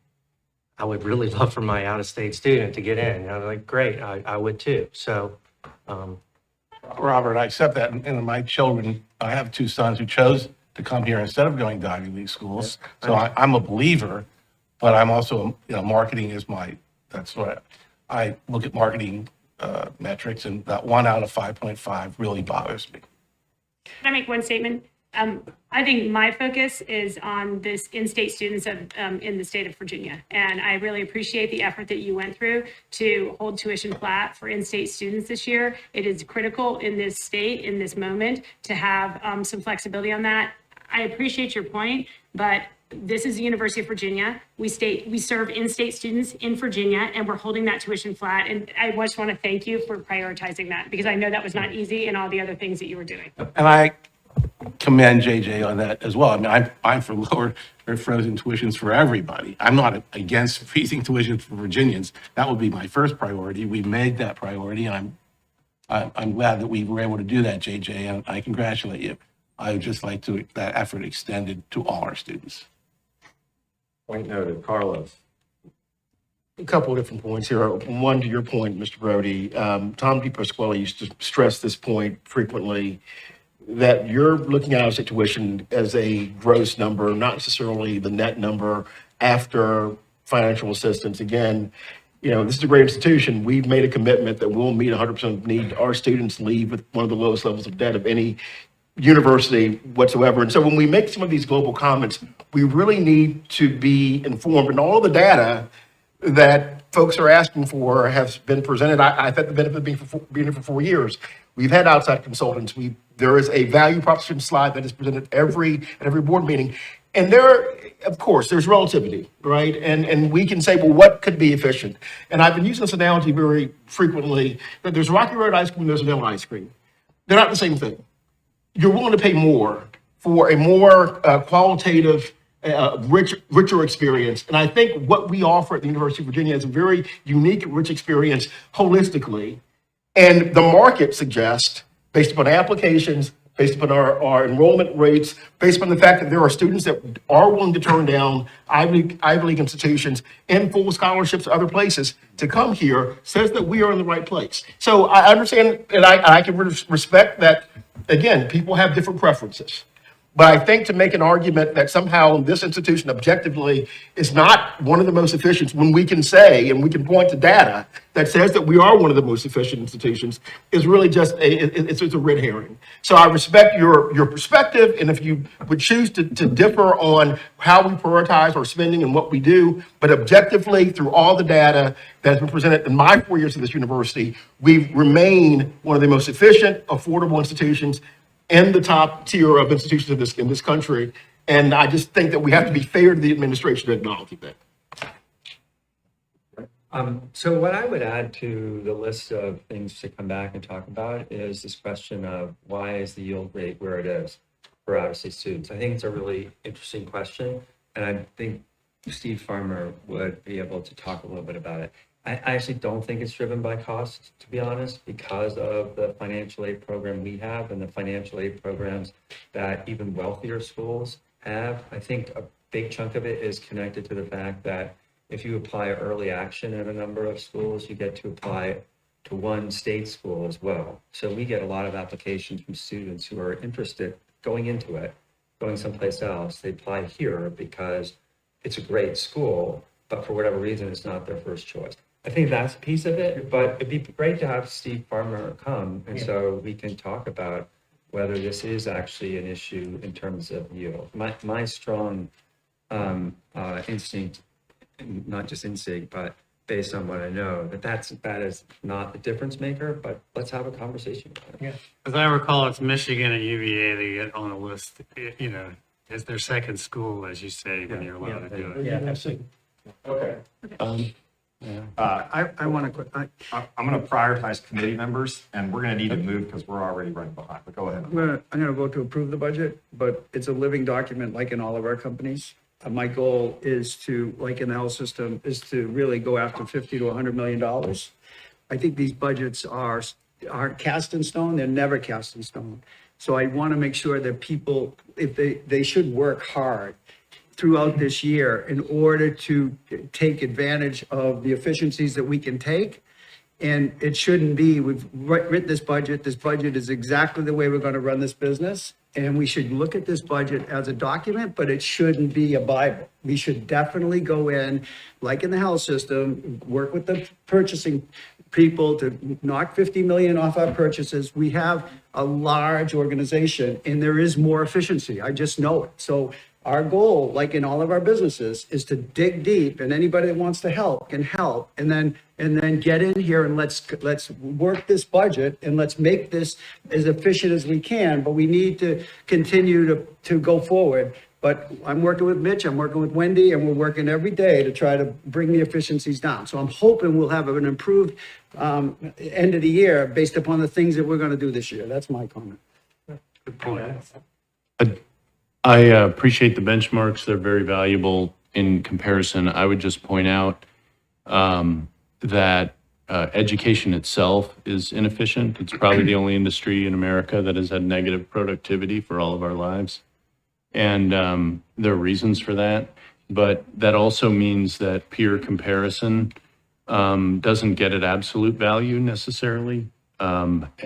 I would really love for my out-of-state student to get in. And I'm like, great, I would too. So, Robert, I accept that. And my children, I have 2 sons who chose to come here instead of going to Ivy League schools. So I'm a believer, but I'm also, marketing is that's what I look at marketing metrics, and that 1 out of 5.5 really bothers me. Can I make one statement? I think my focus is on this in-state students in the state of Virginia. And I really appreciate the effort that you went through to hold tuition flat for in-state students this year. It is critical in this state, in this moment, to have some flexibility on that. I appreciate your point, but this is the University of Virginia. We serve in-state students in Virginia, and we're holding that tuition flat. And I just want to thank you for prioritizing that, because I know that was not easy and all the other things that you were doing. And I commend JJ on that as well. I mean, I'm for lower or frozen tuitions for everybody. I'm not against freezing tuition for Virginians. That would be my first priority. We made that priority, and I'm glad that we were able to do that, JJ, and I congratulate you. I would just like that effort extended to all our students. Point noted. Carlos. A couple of different points here. One, to your point, Mr. Brody, Tom DiPasquale used to stress this point frequently, that you're looking at out-of-state tuition as a gross number, not necessarily the net number after financial assistance. Again, this is a great institution. We've made a commitment that we'll meet 100% of need. Our students leave with one of the lowest levels of debt of any university whatsoever. And so when we make some of these global comments, we really need to be informed. And all the data that folks are asking for has been presented. I've had the benefit of being here for 4 years. We've had outside consultants. There is a value proposition slide that is presented at every board meeting. And of course, there's relativity, right? And we can say, well, what could be efficient? And I've been using this analogy very frequently, that there's Rocky Road ice cream, there's vanilla ice cream. They're not the same thing. You're willing to pay more for a more qualitative, richer experience. And I think what we offer at the University of Virginia is a very unique, rich experience holistically. And the market suggests, based upon applications, based upon our enrollment rates, based upon the fact that there are students that are willing to turn down Ivy League institutions and full scholarships to other places to come here, says that we are in the right place. So I understand, and I can respect that, again, people have different preferences. But I think to make an argument that somehow this institution objectively is not one of the most efficient, when we can say, and we can point to data that says that we are one of the most efficient institutions, is really just it's a red herring. So I respect your perspective, and if you would choose to differ on how we prioritize our spending and what we do, but objectively through all the data that has been presented in my 4 years at this university, we remain one of the most efficient, affordable institutions in the top tier of institutions in this country. And I just think that we have to be fair to the administration to acknowledge that. So what I would add to the list of things to come back and talk about is this question of why is the yield rate where it is for out-of-state students? I think it's a really interesting question, and I think Steve Farmer would be able to talk a little bit about it. I actually don't think it's driven by cost, to be honest, because of the financial aid program we have and the financial aid programs that even wealthier schools have. I think a big chunk of it is connected to the fact that if you apply early action at a number of schools, you get to apply to one state school as well. So we get a lot of applications from students who are interested going into it, going someplace else. They apply here because it's a great school, but for whatever reason, it's not their first choice. I think that's a piece of it, but it'd be great to have Steve Farmer come, and so we can talk about whether this is actually an issue in terms of yield. My strong instinct, not just instinct, but based on what I know, that is not the difference maker, but let's have a conversation about it. Yeah. As I recall, it's Michigan and UVA that get on the list, as their second school, as you say, when you're allowed to do it. Yeah, absolutely. Okay. I want to, I'm going to prioritize committee members, and we're going to need to move because we're already running behind, but go ahead. I'm going to vote to approve the budget, but it's a living document like in all of our companies. My goal is to, like in the health system, is to really go after $50 to $100 million. I think these budgets aren't cast in stone. They're never cast in stone. So I want to make sure that people, if they should work hard throughout this year in order to take advantage of the efficiencies that we can take. And it shouldn't be, we've written this budget is exactly the way we're going to run this business. And we should look at this budget as a document, but it shouldn't be a Bible. We should definitely go in, like in the health system, work with the purchasing people to knock 50 million off our purchases. We have a large organization and there is more efficiency. I just know it. So our goal, like in all of our businesses, is to dig deep, and anybody that wants to help can help, and then get in here and let's work this budget and let's make this as efficient as we can. But we need to continue to go forward. But I'm working with Mitch, I'm working with Wendy, and we're working every day to try to bring the efficiencies down. So I'm hoping we'll have an improved end of the year based upon the things that we're going to do this year. That's my comment. Good point. I appreciate the benchmarks. They're very valuable in comparison. I would just point out that education itself is inefficient. It's probably the only industry in America that has had negative productivity for all of our lives. And there are reasons for that. But that also means that peer comparison doesn't get at absolute value necessarily. There's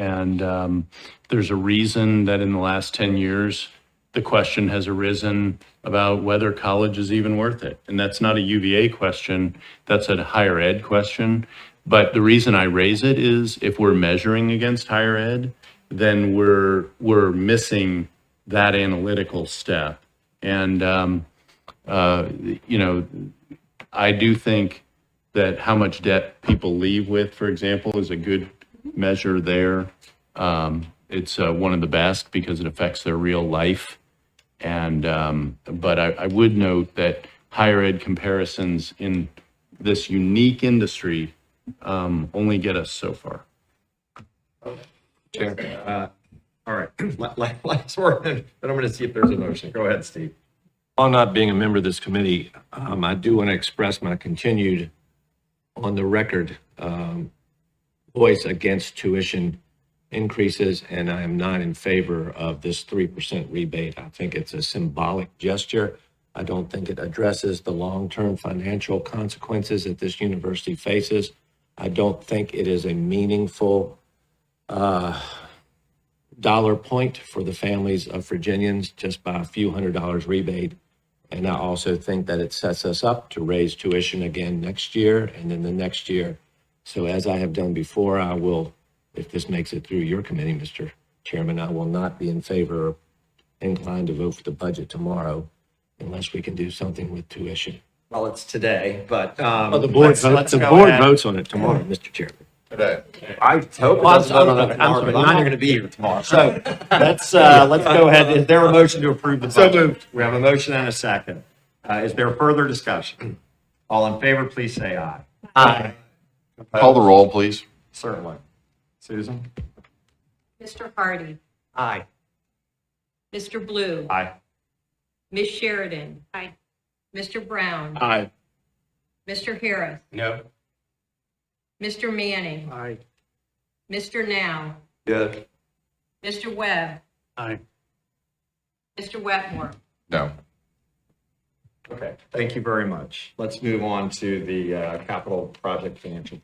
a reason that in the last 10 years, the question has arisen about whether college is even worth it. And that's not a UVA question, that's a higher ed question. But the reason I raise it is if we're measuring against higher ed, then we're missing that analytical step. And, you know, I do think that how much debt people leave with, for example, is a good measure there. It's one of the best because it affects their real life. And, but I would note that higher ed comparisons in this unique industry only get us so far. Chair, all right, let's work, but I'm going to see if there's a motion. Go ahead, Steve. While not being a member of this committee, I do want to express my continued, on the record, voice against tuition increases, and I am not in favor of this 3% rebate. I think it's a symbolic gesture. I don't think it addresses the long-term financial consequences that this university faces. I don't think it is a meaningful dollar point for the families of Virginians just by a few $100s rebate. And I also think that it sets us up to raise tuition again next year and then the next year. So as I have done before, I will, if this makes it through your committee, Mr. Chairman, I will not be in favor or inclined to vote for the budget tomorrow unless we can do something with tuition. Well, it's today, but The board votes on it tomorrow, Mr. Chairman. Today. I hope it doesn't vote on it tomorrow, but I'm not going to be here tomorrow. So let's go ahead. Is there a motion to approve the budget? So moved. We have a motion and a second. Is there further discussion? All in favor, please say aye. Aye. Call the roll, please. Certainly. Susan? Mr. Hardy, Aye. Mr. Blue, Aye. Ms. Sheridan, Aye. Mr. Brown, Aye. Mr. Harris, No. Mr. Manning, Aye. Mr. Now, Yes. Mr. Webb, Aye. Mr. Wetmore. No. Okay, thank you very much. Let's move on to the capital project financial.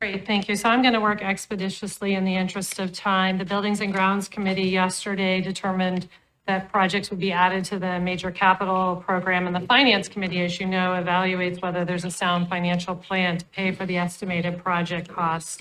Great, thank you. So I'm going to work expeditiously in the interest of time. The Buildings and Grounds Committee yesterday determined that projects would be added to the major capital program. And the Finance Committee, as you know, evaluates whether there's a sound financial plan to pay for the estimated project costs.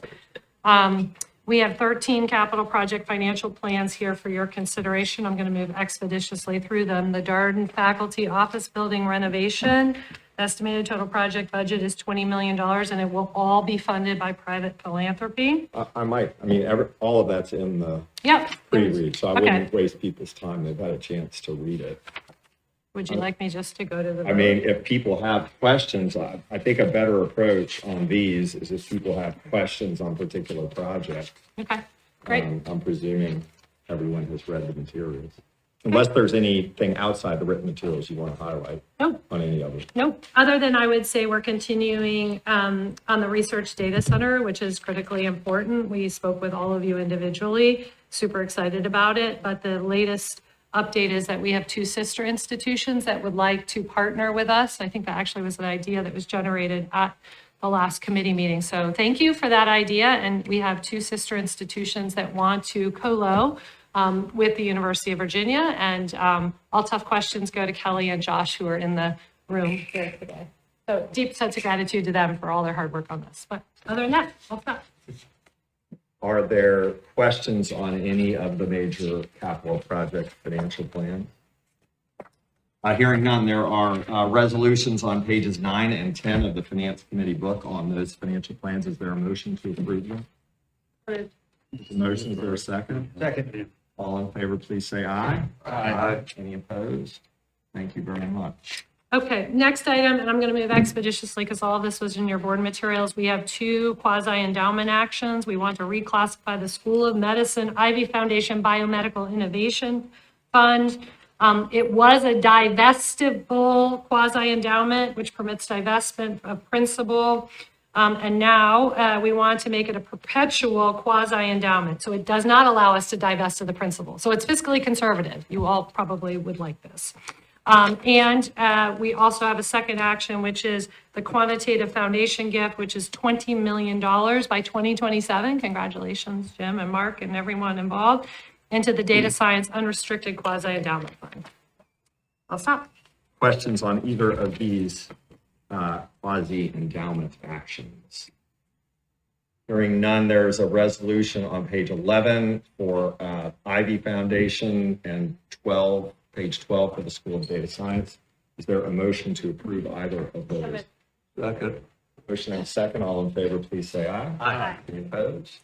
We have 13 capital project financial plans here for your consideration. I'm going to move expeditiously through them. The Darden Faculty Office Building renovation, the estimated total project budget is $20 million, and it will all be funded by private philanthropy. All of that's in the Yep. pre-read, so I Okay. wouldn't waste people's time. They've had a chance to read it. Would you like me just to go to the? I mean, if people have questions, I think a better approach on these is if people have questions on particular projects. Okay, great. I'm presuming everyone has read the materials. Unless there's anything outside the written materials you want to highlight No. on any of them. Nope, other than I would say we're continuing on the research data center, which is critically important. We spoke with all of you individually, super excited about it. But the latest update is that we have 2 sister institutions that would like to partner with us. I think that actually was an idea that was generated at the last committee meeting. So thank you for that idea. And we have 2 sister institutions that want to co-lo with the University of Virginia. And all tough questions go to Kelly and Josh, who are in the room here today. So deep sense of gratitude to them for all their hard work on this. But other than that, all set. Are there questions on any of the major capital project financial plans? Hearing none, there are resolutions on pages 9 and 10 of the Finance Committee book on those financial plans. Is there a motion to approve them? Motion, is there a second? Second. All in favor, please say aye. Aye. Any opposed? Thank you very much. Okay, next item, and I'm going to move expeditiously because all of this was in your board materials. We have 2 quasi-endowment actions. We want to reclassify the School of Medicine Ivy Foundation Biomedical Innovation Fund. It was a divestible quasi-endowment, which permits divestment of principal. And now we want to make it a perpetual quasi-endowment. So it does not allow us to divest of the principal. So it's fiscally conservative. You all probably would like this. And we also have a second action, which is the quantitative foundation gift, which is $20 million by 2027. Congratulations, Jim and Mark and everyone involved. into the data science unrestricted quasi-endowment fund. I'll stop. Questions on either of these quasi-endowment actions? Hearing none, there's a resolution on page 11 for Ivy Foundation and page 12 for the School of Data Science. Is there a motion to approve either of those? Second. Motion and a second. All in favor, please say aye. Aye. Any opposed?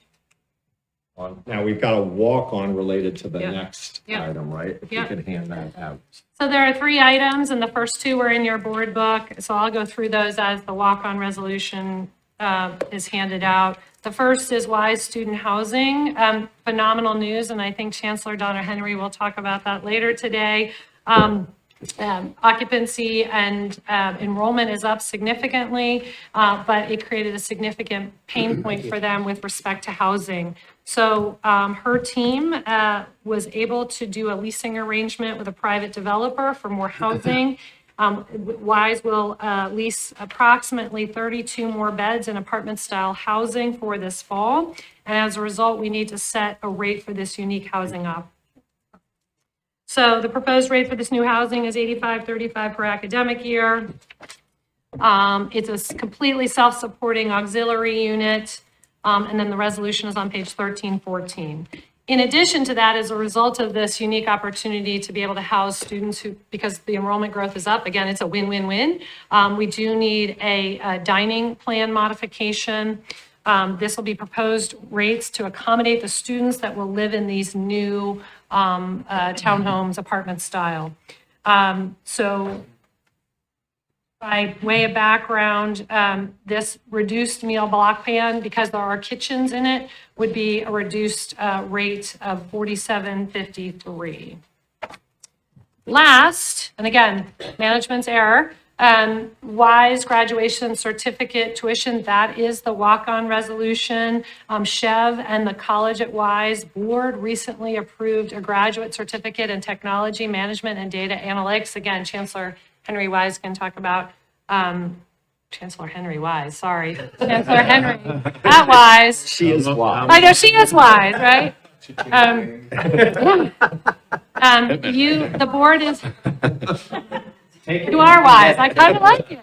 Now, we've got a walk-on related to the Yep. next Yep. item, right? If you Yep. could hand that out. So there are 3 items, and the first 2 are in your board book. So I'll go through those as the walk-on resolution is handed out. The first is WISE student housing. Phenomenal news, and I think Chancellor Donna Henry will talk about that later today. Occupancy and enrollment is up significantly, but it created a significant pain point for them with respect to housing. So her team was able to do a leasing arrangement with a private developer for more housing. WISE will lease approximately 32 more beds in apartment-style housing for this fall. And as a result, we need to set a rate for this unique housing option. So the proposed rate for this new housing is $85.35 per academic year. It's a completely self-supporting auxiliary unit. And then the resolution is on page 1314. In addition to that, as a result of this unique opportunity to be able to house students who, because the enrollment growth is up, again, it's a win-win-win. We do need a dining plan modification. This will be proposed rates to accommodate the students that will live in these new townhomes, apartment style. So by way of background, this reduced meal block plan, because there are kitchens in it, would be a reduced rate of $47.53. Last, and again, management's error, WISE graduation certificate tuition, that is the walk-on resolution. Chev and the College at WISE board recently approved a graduate certificate in technology management and data analytics. Again, Chancellor Henry Wise can talk about, Chancellor Henry Wise, sorry. Chancellor Henry at WISE. She is wise. I know she is wise, right? The board is, you are wise. I kind of like it.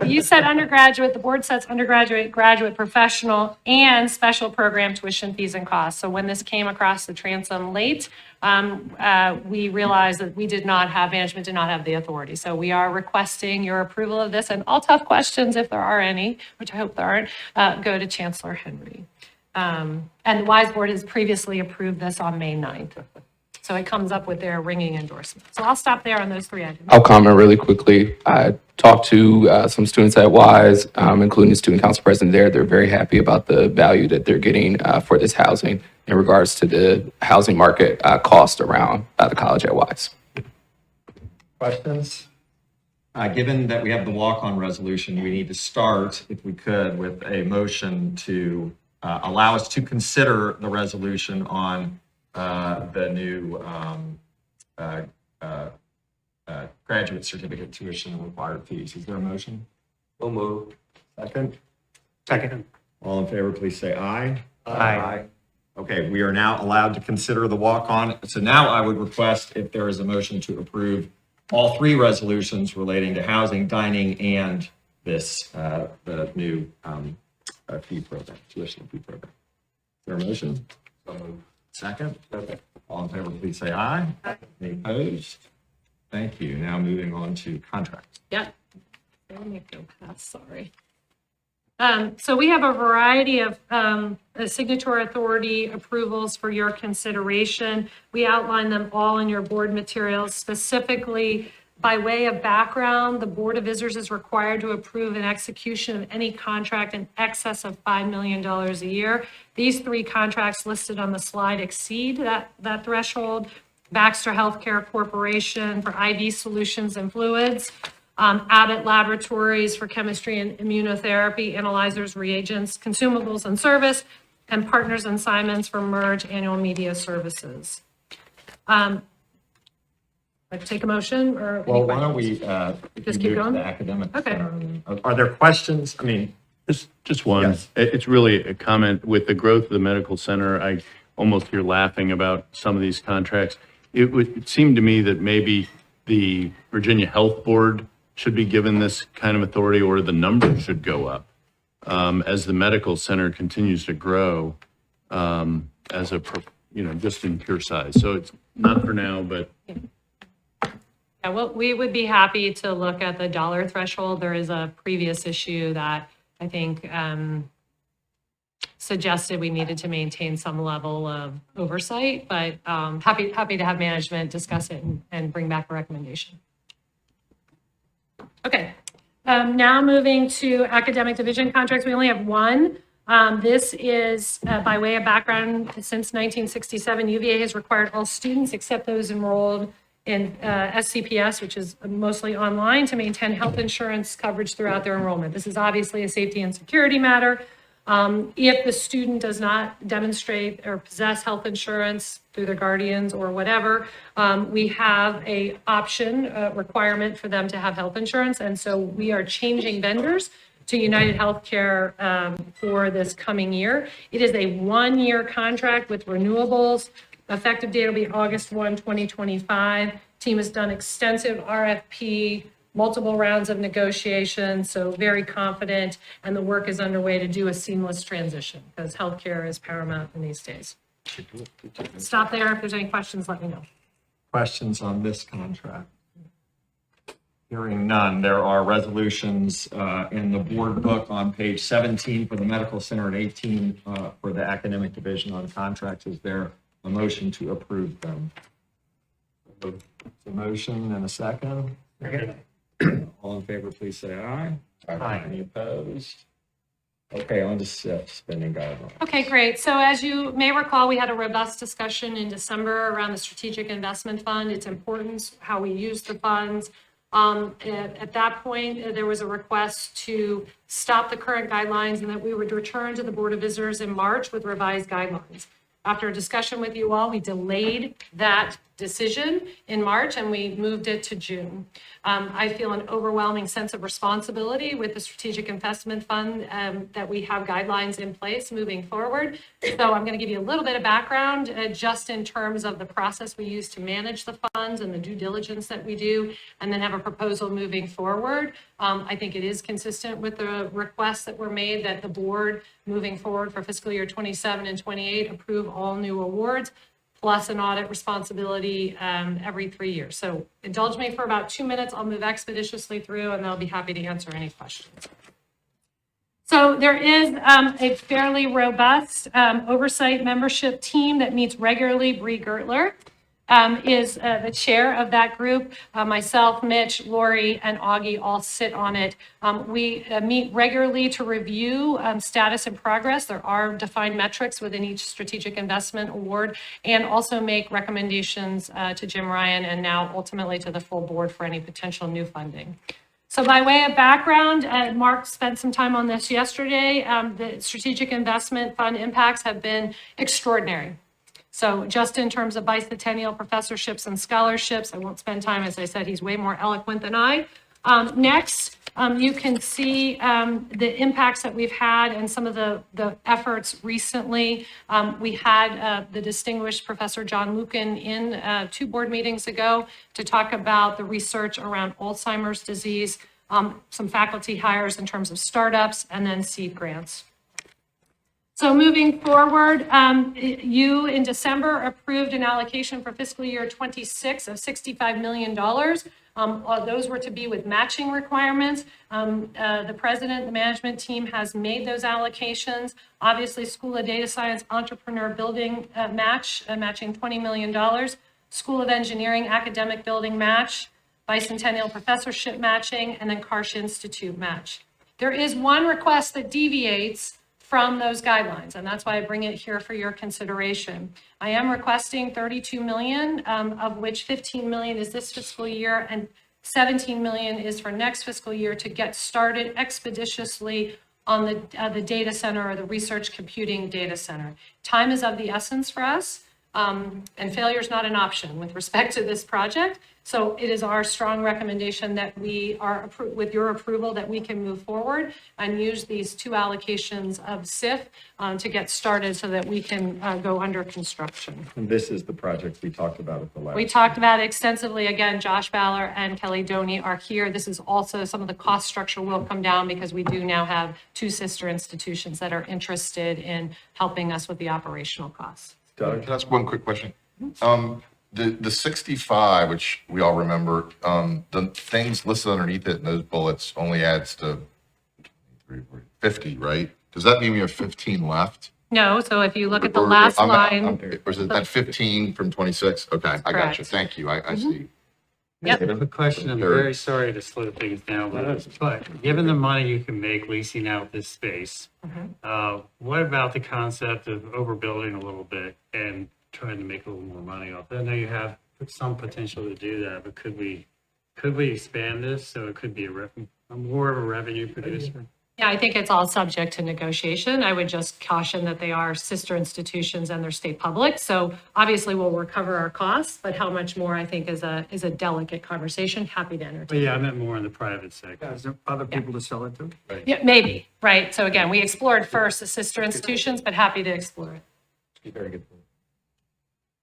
You said undergraduate, the board sets undergraduate, graduate, professional, and special program tuition fees and costs. So when this came across the transom late, we realized that management did not have the authority. So we are requesting your approval of this, and all tough questions, if there are any, which I hope there aren't, go to Chancellor Henry. And the WISE board has previously approved this on May 9th. So it comes up with their ringing endorsement. So I'll stop there on those 3 items. I'll comment really quickly. I talked to some students at WISE, including the student council president there. They're very happy about the value that they're getting for this housing in regards to the housing market cost around the college at WISE. Questions? Given that we have the walk-on resolution, we need to start, if we could, with a motion to allow us to consider the resolution on the new graduate certificate tuition and required fees. Is there a motion? We'll move. Second? Second. All in favor, please say aye. Aye. Okay, we are now allowed to consider the walk-on. So now I would request if there is a motion to approve all 3 resolutions relating to housing, dining, and this, the new fee program, tuition fee program. Is there a motion? Second? Okay. All in favor, please say aye. Any opposed? Thank you. Now moving on to contracts. Yep. Let me go past, sorry. So we have a variety of signatory authority approvals for your consideration. We outline them all in your board materials. Specifically, by way of background, the Board of Visitors is required to approve an execution of any contract in excess of $5 million a year. These 3 contracts listed on the slide exceed that threshold. Baxter Healthcare Corporation for IV solutions and fluids, Abbott Laboratories for chemistry and immunotherapy, analyzers, reagents, consumables, and service, and Partners and Simons for Merge Annual Media Services. Like take a motion or? Well, why don't we Just keep move to going? the academic? Okay. Are there questions? I mean, Just one. Yes. It's really a comment with the growth of the medical center. almost you're laughing about some of these contracts. It seemed to me that maybe the Virginia Health Board should be given this kind of authority, or the numbers should go up as the medical center continues to grow as a, just in pure size. So it's not for now, but Yeah, well, we would be happy to look at the dollar threshold. There is a previous issue that I think suggested we needed to maintain some level of oversight, but happy to have management discuss it and bring back a recommendation. Okay, now moving to academic division contracts. We only have one. This is by way of background. Since 1967, UVA has required all students except those enrolled in SCPS, which is mostly online, to maintain health insurance coverage throughout their enrollment. This is obviously a safety and security matter. If the student does not demonstrate or possess health insurance through their guardians or whatever, we have a option requirement for them to have health insurance. And so we are changing vendors to United Healthcare for this coming year. It is a one-year contract with renewables. Effective date will be August 1, 2025. Team has done extensive RFP, multiple rounds of negotiations, so very confident, and the work is underway to do a seamless transition because healthcare is paramount in these days. Stop there. If there's any questions, let me know. Questions on this contract? Hearing none, there are resolutions in the board book on page 17 for the medical center and 18 for the academic division on contracts. Is there a motion to approve them? A motion and a second. All in favor, please say aye. Aye. Any opposed? Okay, on to SIF, spending guidelines. Okay, great. So as you may recall, we had a robust discussion in December around the Strategic Investment Fund, its importance, how we use the funds. At that point, there was a request to stop the current guidelines and that we would return to the Board of Visitors in March with revised guidelines. After a discussion with you all, we delayed that decision in March and we moved it to June. I feel an overwhelming sense of responsibility with the Strategic Investment Fund that we have guidelines in place moving forward. So I'm going to give you a little bit of background just in terms of the process we use to manage the funds and the due diligence that we do, and then have a proposal moving forward. I think it is consistent with the requests that were made that the board moving forward for fiscal year 27 and 28 approve all new awards, plus an audit responsibility every 3 years. So indulge me for about 2 minutes. I'll move expeditiously through and I'll be happy to answer any questions. So there is a fairly robust oversight membership team that meets regularly. Bree Gertler is the chair of that group. Myself, Mitch, Lori, and Augie all sit on it. We meet regularly to review status and progress. There are defined metrics within each strategic investment award, and also make recommendations to Jim Ryan and now ultimately to the full board for any potential new funding. So by way of background, Mark spent some time on this yesterday. The Strategic Investment Fund impacts have been extraordinary. So just in terms of bicentennial professorships and scholarships, I won't spend time, as I said, he's way more eloquent than I. Next, you can see the impacts that we've had and some of the efforts recently. We had the distinguished Professor John Lucan in 2 board meetings ago to talk about the research around Alzheimer's disease, some faculty hires in terms of startups, and then seed grants. So moving forward, you in December approved an allocation for fiscal year 26 of $65 million. Those were to be with matching requirements. The president, the management team has made those allocations. Obviously, School of Data Science Entrepreneur Building matching $20 million. School of Engineering Academic Building match, Bicentennial Professorship matching, and then Karsh Institute match. There is one request that deviates from those guidelines, and that's why I bring it here for your consideration. I am requesting $32 million, of which $15 million is this fiscal year and $17 million is for next fiscal year to get started expeditiously on the data center or the research computing data center. Time is of the essence for us. And failure is not an option with respect to this project. So it is our strong recommendation that we are, with your approval, that we can move forward and use these 2 allocations of SIF to get started so that we can go under construction. And this is the project we talked about at the last. We talked about it extensively. Again, Josh Ballard and Kelly Doney are here. This is also, some of the cost structure will come down because we do now have 2 sister institutions that are interested in helping us with the operational costs. Can I ask one quick question? The 65, which we all remember, the things listed underneath it in those bullets only adds to 50, right? Does that mean we have 15 left? No, so if you look at the last line. Or is it that 15 from 26? Okay, I got you. Correct. Thank you. I see. Yep. The question, I'm very sorry to slow things down, but given the money you can make leasing out this space, what about the concept of overbuilding a little bit and trying to make a little more money off it? I know you have some potential to do that, but could we expand this so it could be more of a revenue producer? Yeah, I think it's all subject to negotiation. I would just caution that they are sister institutions and they're state public. So obviously we'll recover our costs, but how much more, I think, is a delicate conversation. Happy to But entertain. yeah, I meant more in the private sector. Is there other people to sell it to? Yeah, maybe, right? So again, we explored first the sister institutions, but happy to explore it. Very good.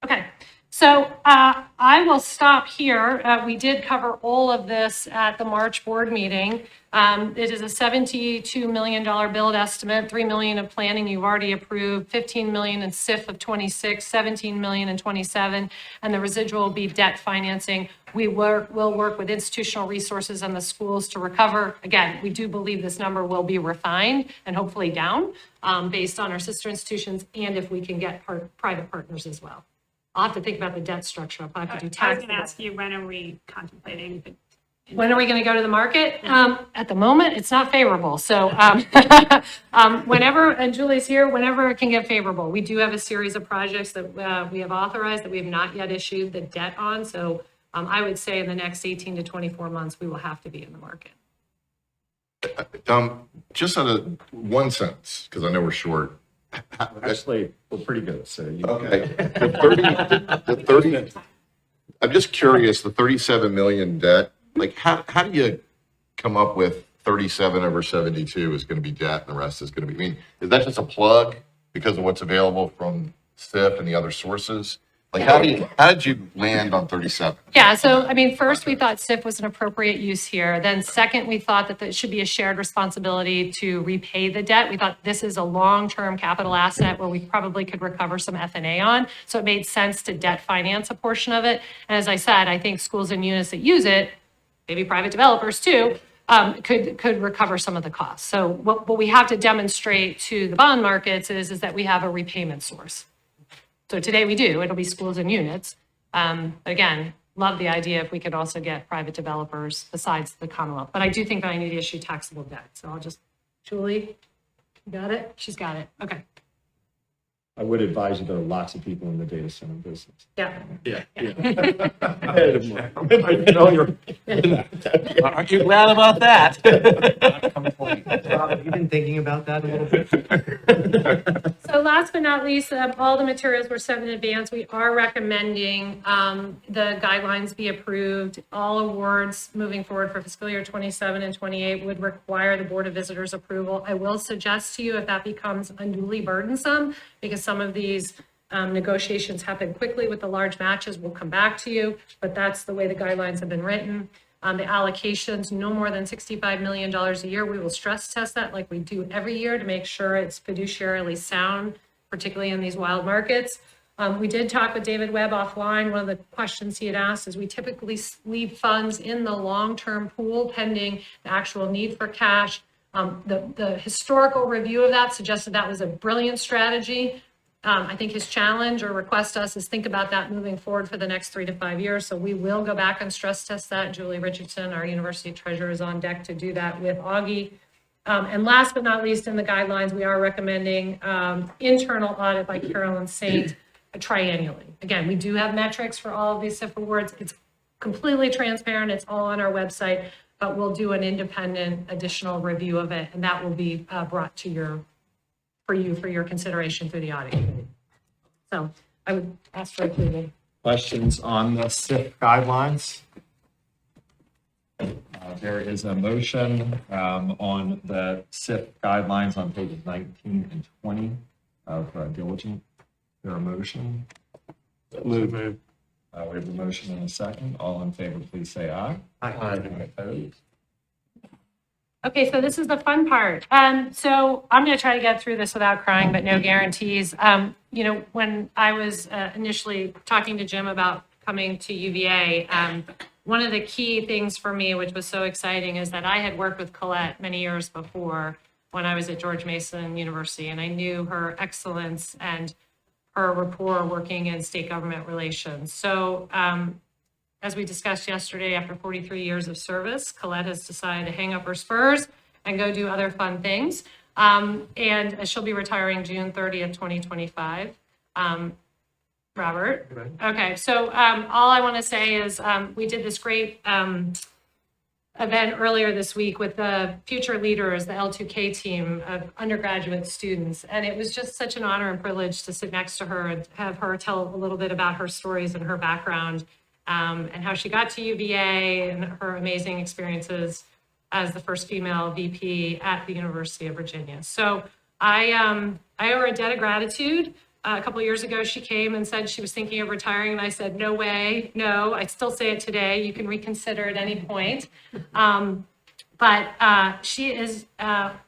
Okay, so I will stop here. We did cover all of this at the March board meeting. It is a $72 million build estimate, $3 million of planning you've already approved, $15 million in SIF of 26, $17 million in 27, and the residual will be debt financing. We will work with institutional resources and the schools to recover. Again, we do believe this number will be refined and hopefully down based on our sister institutions and if we can get private partners as well. I'll have to think about the debt structure. I'll probably have to do I was tax. going to ask you, when are we contemplating? When are we going to go to the market? At the moment, it's not favorable. So whenever, and Julie's here, whenever it can get favorable. We do have a series of projects that we have authorized that we have not yet issued the debt on. So I would say in the next 18 to 24 months, we will have to be in the market. Just out of one sentence, because I know we're short. Actually, we're pretty good, so. Okay. The 30, I'm just curious, the 37 million debt, like how do you come up with 37 over 72 is going to be debt and the rest is going to be, I mean, is that just a plug because of what's available from SIF and the other sources? Like how did you land on 37? Yeah, so I mean, first we thought SIF was an appropriate use here. Then second, we thought that it should be a shared responsibility to repay the debt. We thought this is a long-term capital asset where we probably could recover some F&A on. So it made sense to debt finance a portion of it. And as I said, I think schools and units that use it, maybe private developers too, could recover some of the costs. So what we have to demonstrate to the bond markets is that we have a repayment source. So today we do, it'll be schools and units. But again, love the idea if we could also get private developers besides the Commonwealth. But I do think that I need to issue taxable debt. So I'll just, Julie, you got it? She's got it. Okay. I would advise you, there are lots of people in the data center business. Yeah. Yeah. I know you're. Aren't you glad about that? Rob, have you been thinking about that a little bit? So last but not least, all the materials were sent in advance. We are recommending the guidelines be approved. All awards moving forward for fiscal year 27 and 28 would require the Board of Visitors approval. I will suggest to you if that becomes unduly burdensome, because some of these negotiations happen quickly with the large matches, we'll come back to you, but that's the way the guidelines have been written. The allocations, no more than $65 million a year. We will stress test that like we do every year to make sure it's fiduciarily sound, particularly in these wild markets. We did talk with David Webb offline. One of the questions he had asked is we typically leave funds in the long-term pool pending the actual need for cash. The historical review of that suggested that was a brilliant strategy. I think his challenge or request to us is think about that moving forward for the next 3 to 5 years. So we will go back and stress test that. Julie Richardson, our university treasurer, is on deck to do that with Augie. And last but not least, in the guidelines, we are recommending internal audit by Carolyn Saint triannually. Again, we do have metrics for all of these SIF awards. It's completely transparent. It's all on our website, but we'll do an independent additional review of it, and that will be brought to for your consideration through the audit committee. So I would ask for approval. Questions on the SIP guidelines? There is a motion on the SIP guidelines on pages 19 and 20 of Diligent. There a motion? Move. We have a motion and a second. All in favor, please say aye. Aye. Opposed? Okay, so this is the fun part. So I'm going to try to get through this without crying, but no guarantees. When I was initially talking to Jim about coming to UVA, one of the key things for me, which was so exciting, is that I had worked with Colette many years before when I was at George Mason University, and I knew her excellence and her rapport working in state government relations. So as we discussed yesterday, after 43 years of service, Colette has decided to hang up her spurs and go do other fun things. And she'll be retiring June 30th, 2025. Robert? Okay, so all I want to say is we did this great event earlier this week with the future leaders, the L2K team of undergraduate students. And it was just such an honor and privilege to sit next to her and have her tell a little bit about her stories and her background, and how she got to UVA and her amazing experiences as the first female VP at the University of Virginia. So I owe her a debt of gratitude. A couple of years ago, she came and said she was thinking of retiring, and I said, no way, no. I still say it today. You can reconsider at any point. But she is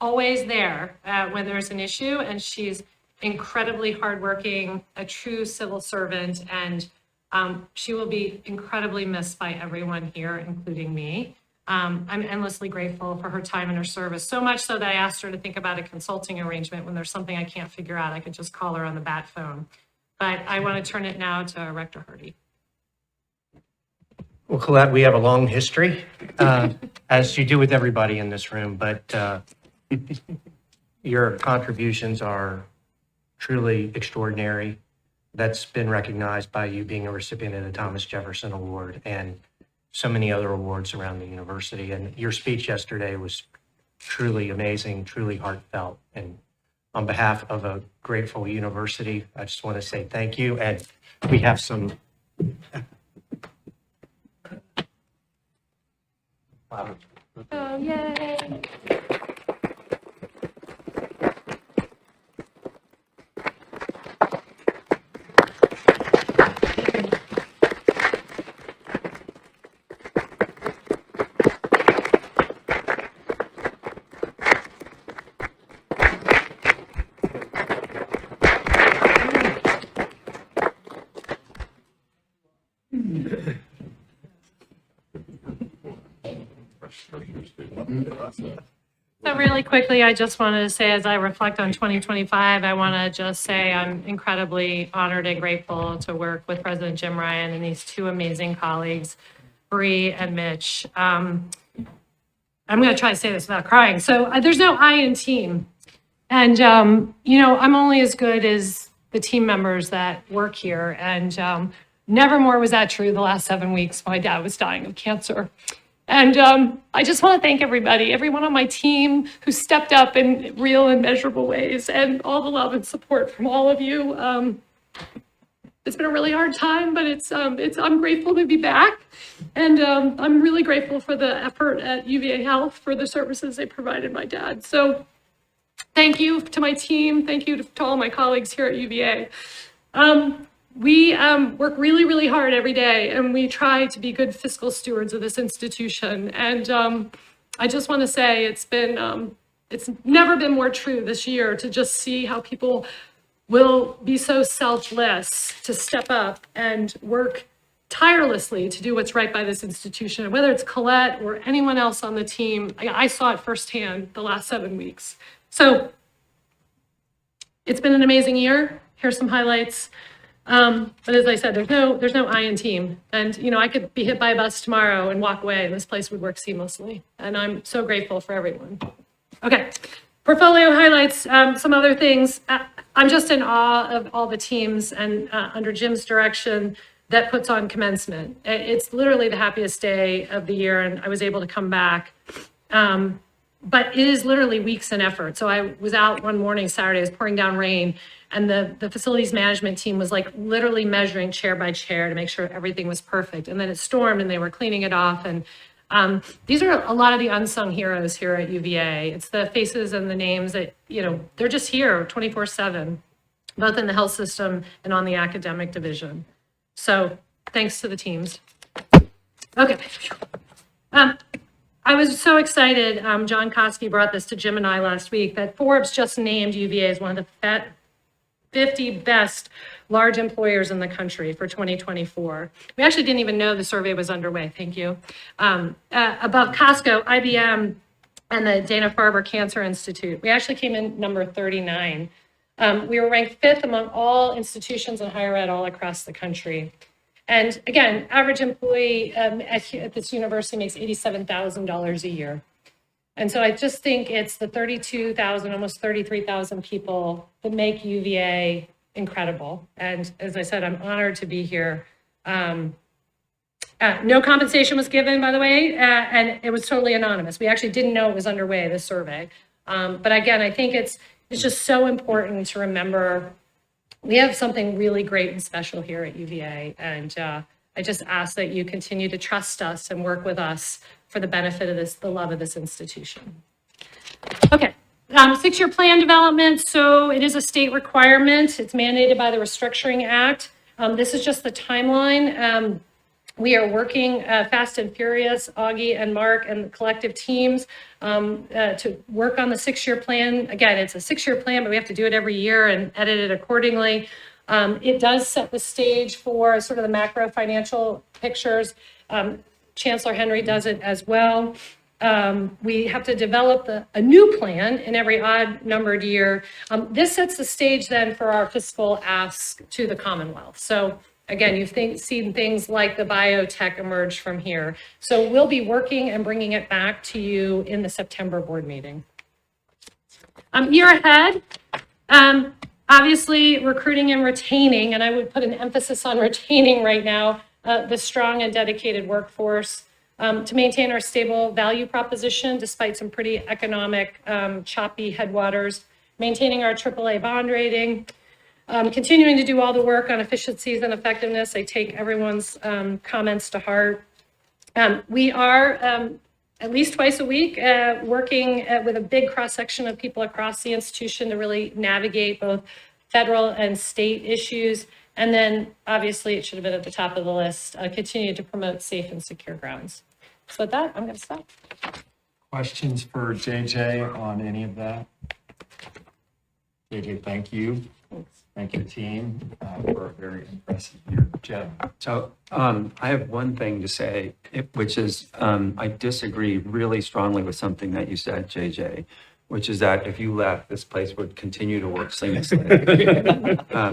always there when there's an issue, and she's incredibly hardworking, a true civil servant, and she will be incredibly missed by everyone here, including me. I'm endlessly grateful for her time and her service, so much so that I asked her to think about a consulting arrangement when there's something I can't figure out. I could just call her on the bat phone. But I want to turn it now to Rector Hardy. Well, Colette, we have a long history, as you do with everybody in this room, but your contributions are truly extraordinary. That's been recognized by you being a recipient of the Thomas Jefferson Award and so many other awards around the university. And your speech yesterday was truly amazing, truly heartfelt. And on behalf of a grateful university, I just want to say thank you. And we have some. Oh, yay. So really quickly, I just wanted to say, as I reflect on 2025, I want to just say I'm incredibly honored and grateful to work with President Jim Ryan and these two amazing colleagues, Bree and Mitch. I'm going to try to say this without crying. So there's no I in team. And, I'm only as good as the team members that work here. And never more was that true the last 7 weeks. My dad was dying of cancer. And I just want to thank everybody, everyone on my team who stepped up in real and measurable ways, and all the love and support from all of you. It's been a really hard time, but I'm grateful to be back. And I'm really grateful for the effort at UVA Health for the services they provided my dad. So thank you to my team. Thank you to all my colleagues here at UVA. We work really, really hard every day, and we try to be good fiscal stewards of this institution. And I just want to say it's never been more true this year to just see how people will be so selfless to step up and work tirelessly to do what's right by this institution. And whether it's Colette or anyone else on the team, I saw it firsthand the last 7 weeks. So it's been an amazing year. Here's some highlights. But as I said, there's no I in team. And, I could be hit by a bus tomorrow and walk away and this place would work seamlessly. And I'm so grateful for everyone. Okay, portfolio highlights, some other things. I'm just in awe of all the teams and under Jim's direction that puts on commencement. It's literally the happiest day of the year, and I was able to come back. But it is literally weeks and effort. So I was out one morning, Saturday, it was pouring down rain, and the facilities management team was like literally measuring chair by chair to make sure everything was perfect. And then it stormed and they were cleaning it off. And these are a lot of the unsung heroes here at UVA. It's the faces and the names that, you know, they're just here 24/7, both in the health system and on the academic division. So thanks to the teams. Okay. I was so excited, John Kosky brought this to Jim and I last week, that Forbes just named UVA as one of the 50 best large employers in the country for 2024. We actually didn't even know the survey was underway, thank you. Above Costco, IBM, and the Dana-Farber Cancer Institute. We actually came in number 39. We were ranked 5th among all institutions in higher ed all across the country. And again, average employee at this university makes $87,000 a year. And so I just think it's the 32,000, almost 33,000 people that make UVA incredible. And as I said, I'm honored to be here. No compensation was given, by the way, and it was totally anonymous. We actually didn't know it was underway, this survey. But again, I think it's just so important to remember we have something really great and special here at UVA, and I just ask that you continue to trust us and work with us for the benefit of this, the love of this institution. Okay, 6-year plan development. So it is a state requirement. It's mandated by the Restructuring Act. This is just the timeline. We are working fast and furious, Augie and Mark and the collective teams, to work on the 6-year plan. Again, it's a 6-year plan, but we have to do it every year and edit it accordingly. It does set the stage for sort of the macro financial pictures. Chancellor Henry does it as well. We have to develop a new plan in every odd numbered year. This sets the stage then for our fiscal ask to the Commonwealth. So again, you've seen things like the biotech emerge from here. So we'll be working and bringing it back to you in the September board meeting. Year ahead, obviously recruiting and retaining, and I would put an emphasis on retaining right now, the strong and dedicated workforce to maintain our stable value proposition despite some pretty economic choppy headwaters, maintaining our AAA bond rating, continuing to do all the work on efficiencies and effectiveness. I take everyone's comments to heart. We are at least twice a week working with a big cross-section of people across the institution to really navigate both federal and state issues. And then obviously it should have been at the top of the list, continue to promote safe and secure grounds. So with that, I'm going to stop. Questions for JJ on any of that? JJ, thank you. Thank you, team, for a very impressive year. Jeb. So I have one thing to say, which is I disagree really strongly with something that you said, JJ, which is that if you left, this place would continue to work seamlessly.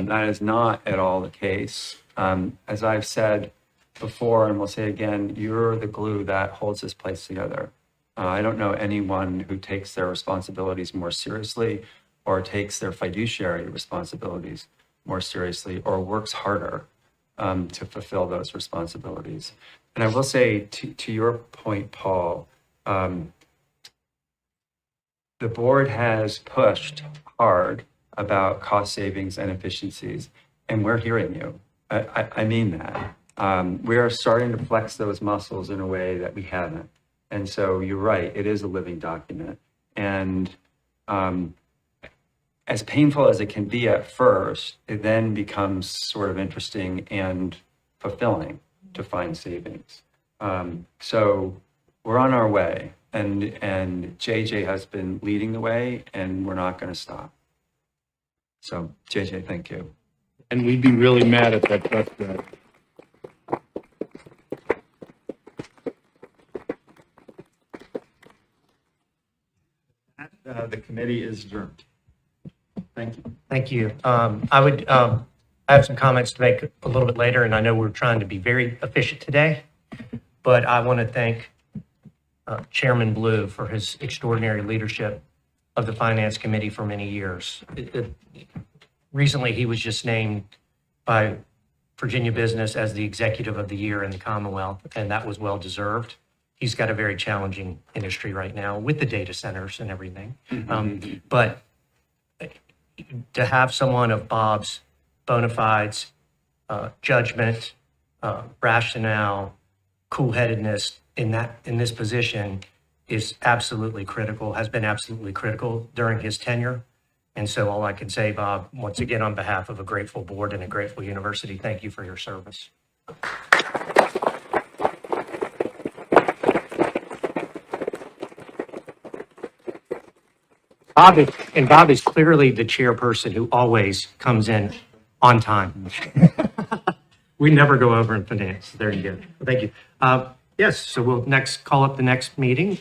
That is not at all the case. As I've said before, and we'll say again, you're the glue that holds this place together. I don't know anyone who takes their responsibilities more seriously or takes their fiduciary responsibilities more seriously or works harder to fulfill those responsibilities. And I will say to your point, Paul, the board has pushed hard about cost savings and efficiencies, and we're hearing you. I mean that. We are starting to flex those muscles in a way that we haven't. And so you're right, it is a living document. And as painful as it can be at first, it then becomes sort of interesting and fulfilling to find savings. So we're on our way, and JJ has been leading the way, and we're not going to stop. So JJ, thank you. And we'd be really mad at that trust drive. The committee is adjourned. Thank you. Thank you. I have some comments to make a little bit later, and I know we're trying to be very efficient today, but I want to thank Chairman Blue for his extraordinary leadership of the Finance Committee for many years. Recently, he was just named by Virginia Business as the Executive of the Year in the Commonwealth, and that was well deserved. he's got a very challenging industry right now with the data centers and everything. But to have someone of Bob's bona fides, judgment, rationale, cool-headedness in this position is absolutely critical, has been absolutely critical during his tenure. And so all I can say, Bob, once again, on behalf of a grateful board and a grateful university, thank you for your service. Bob is clearly the chairperson who always comes in on time. We never go over in finance. There you go. Thank you. Yes, so we'll next call up the next meeting.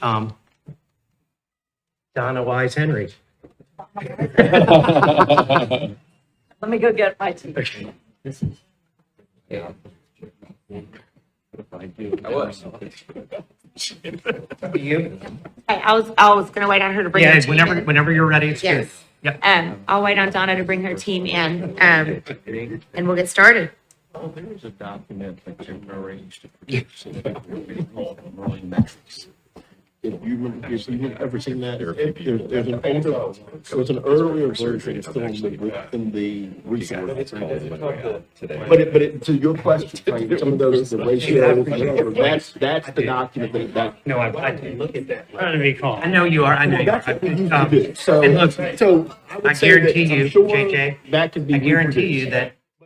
Donna Wise Henry. Let me go get my tea. You? I was gonna wait on her to bring her Yeah, team whenever you're ready, it's good. Yes. Yep. I'll wait on Donna to bring her team in, and we'll get started. Oh, there was a document that Jim arranged to produce. Metrics. If you've ever seen that, there's an older, so it's an earlier version still in the resource. But to your question, like, some of those, the ratios, that's the document that. No, I didn't look at that. Trying to be calm. I know you are, I know you That's are. what we used to do. And look, So I I would say that guarantee you, I'm sure JJ, that could be I guarantee reproduced. you that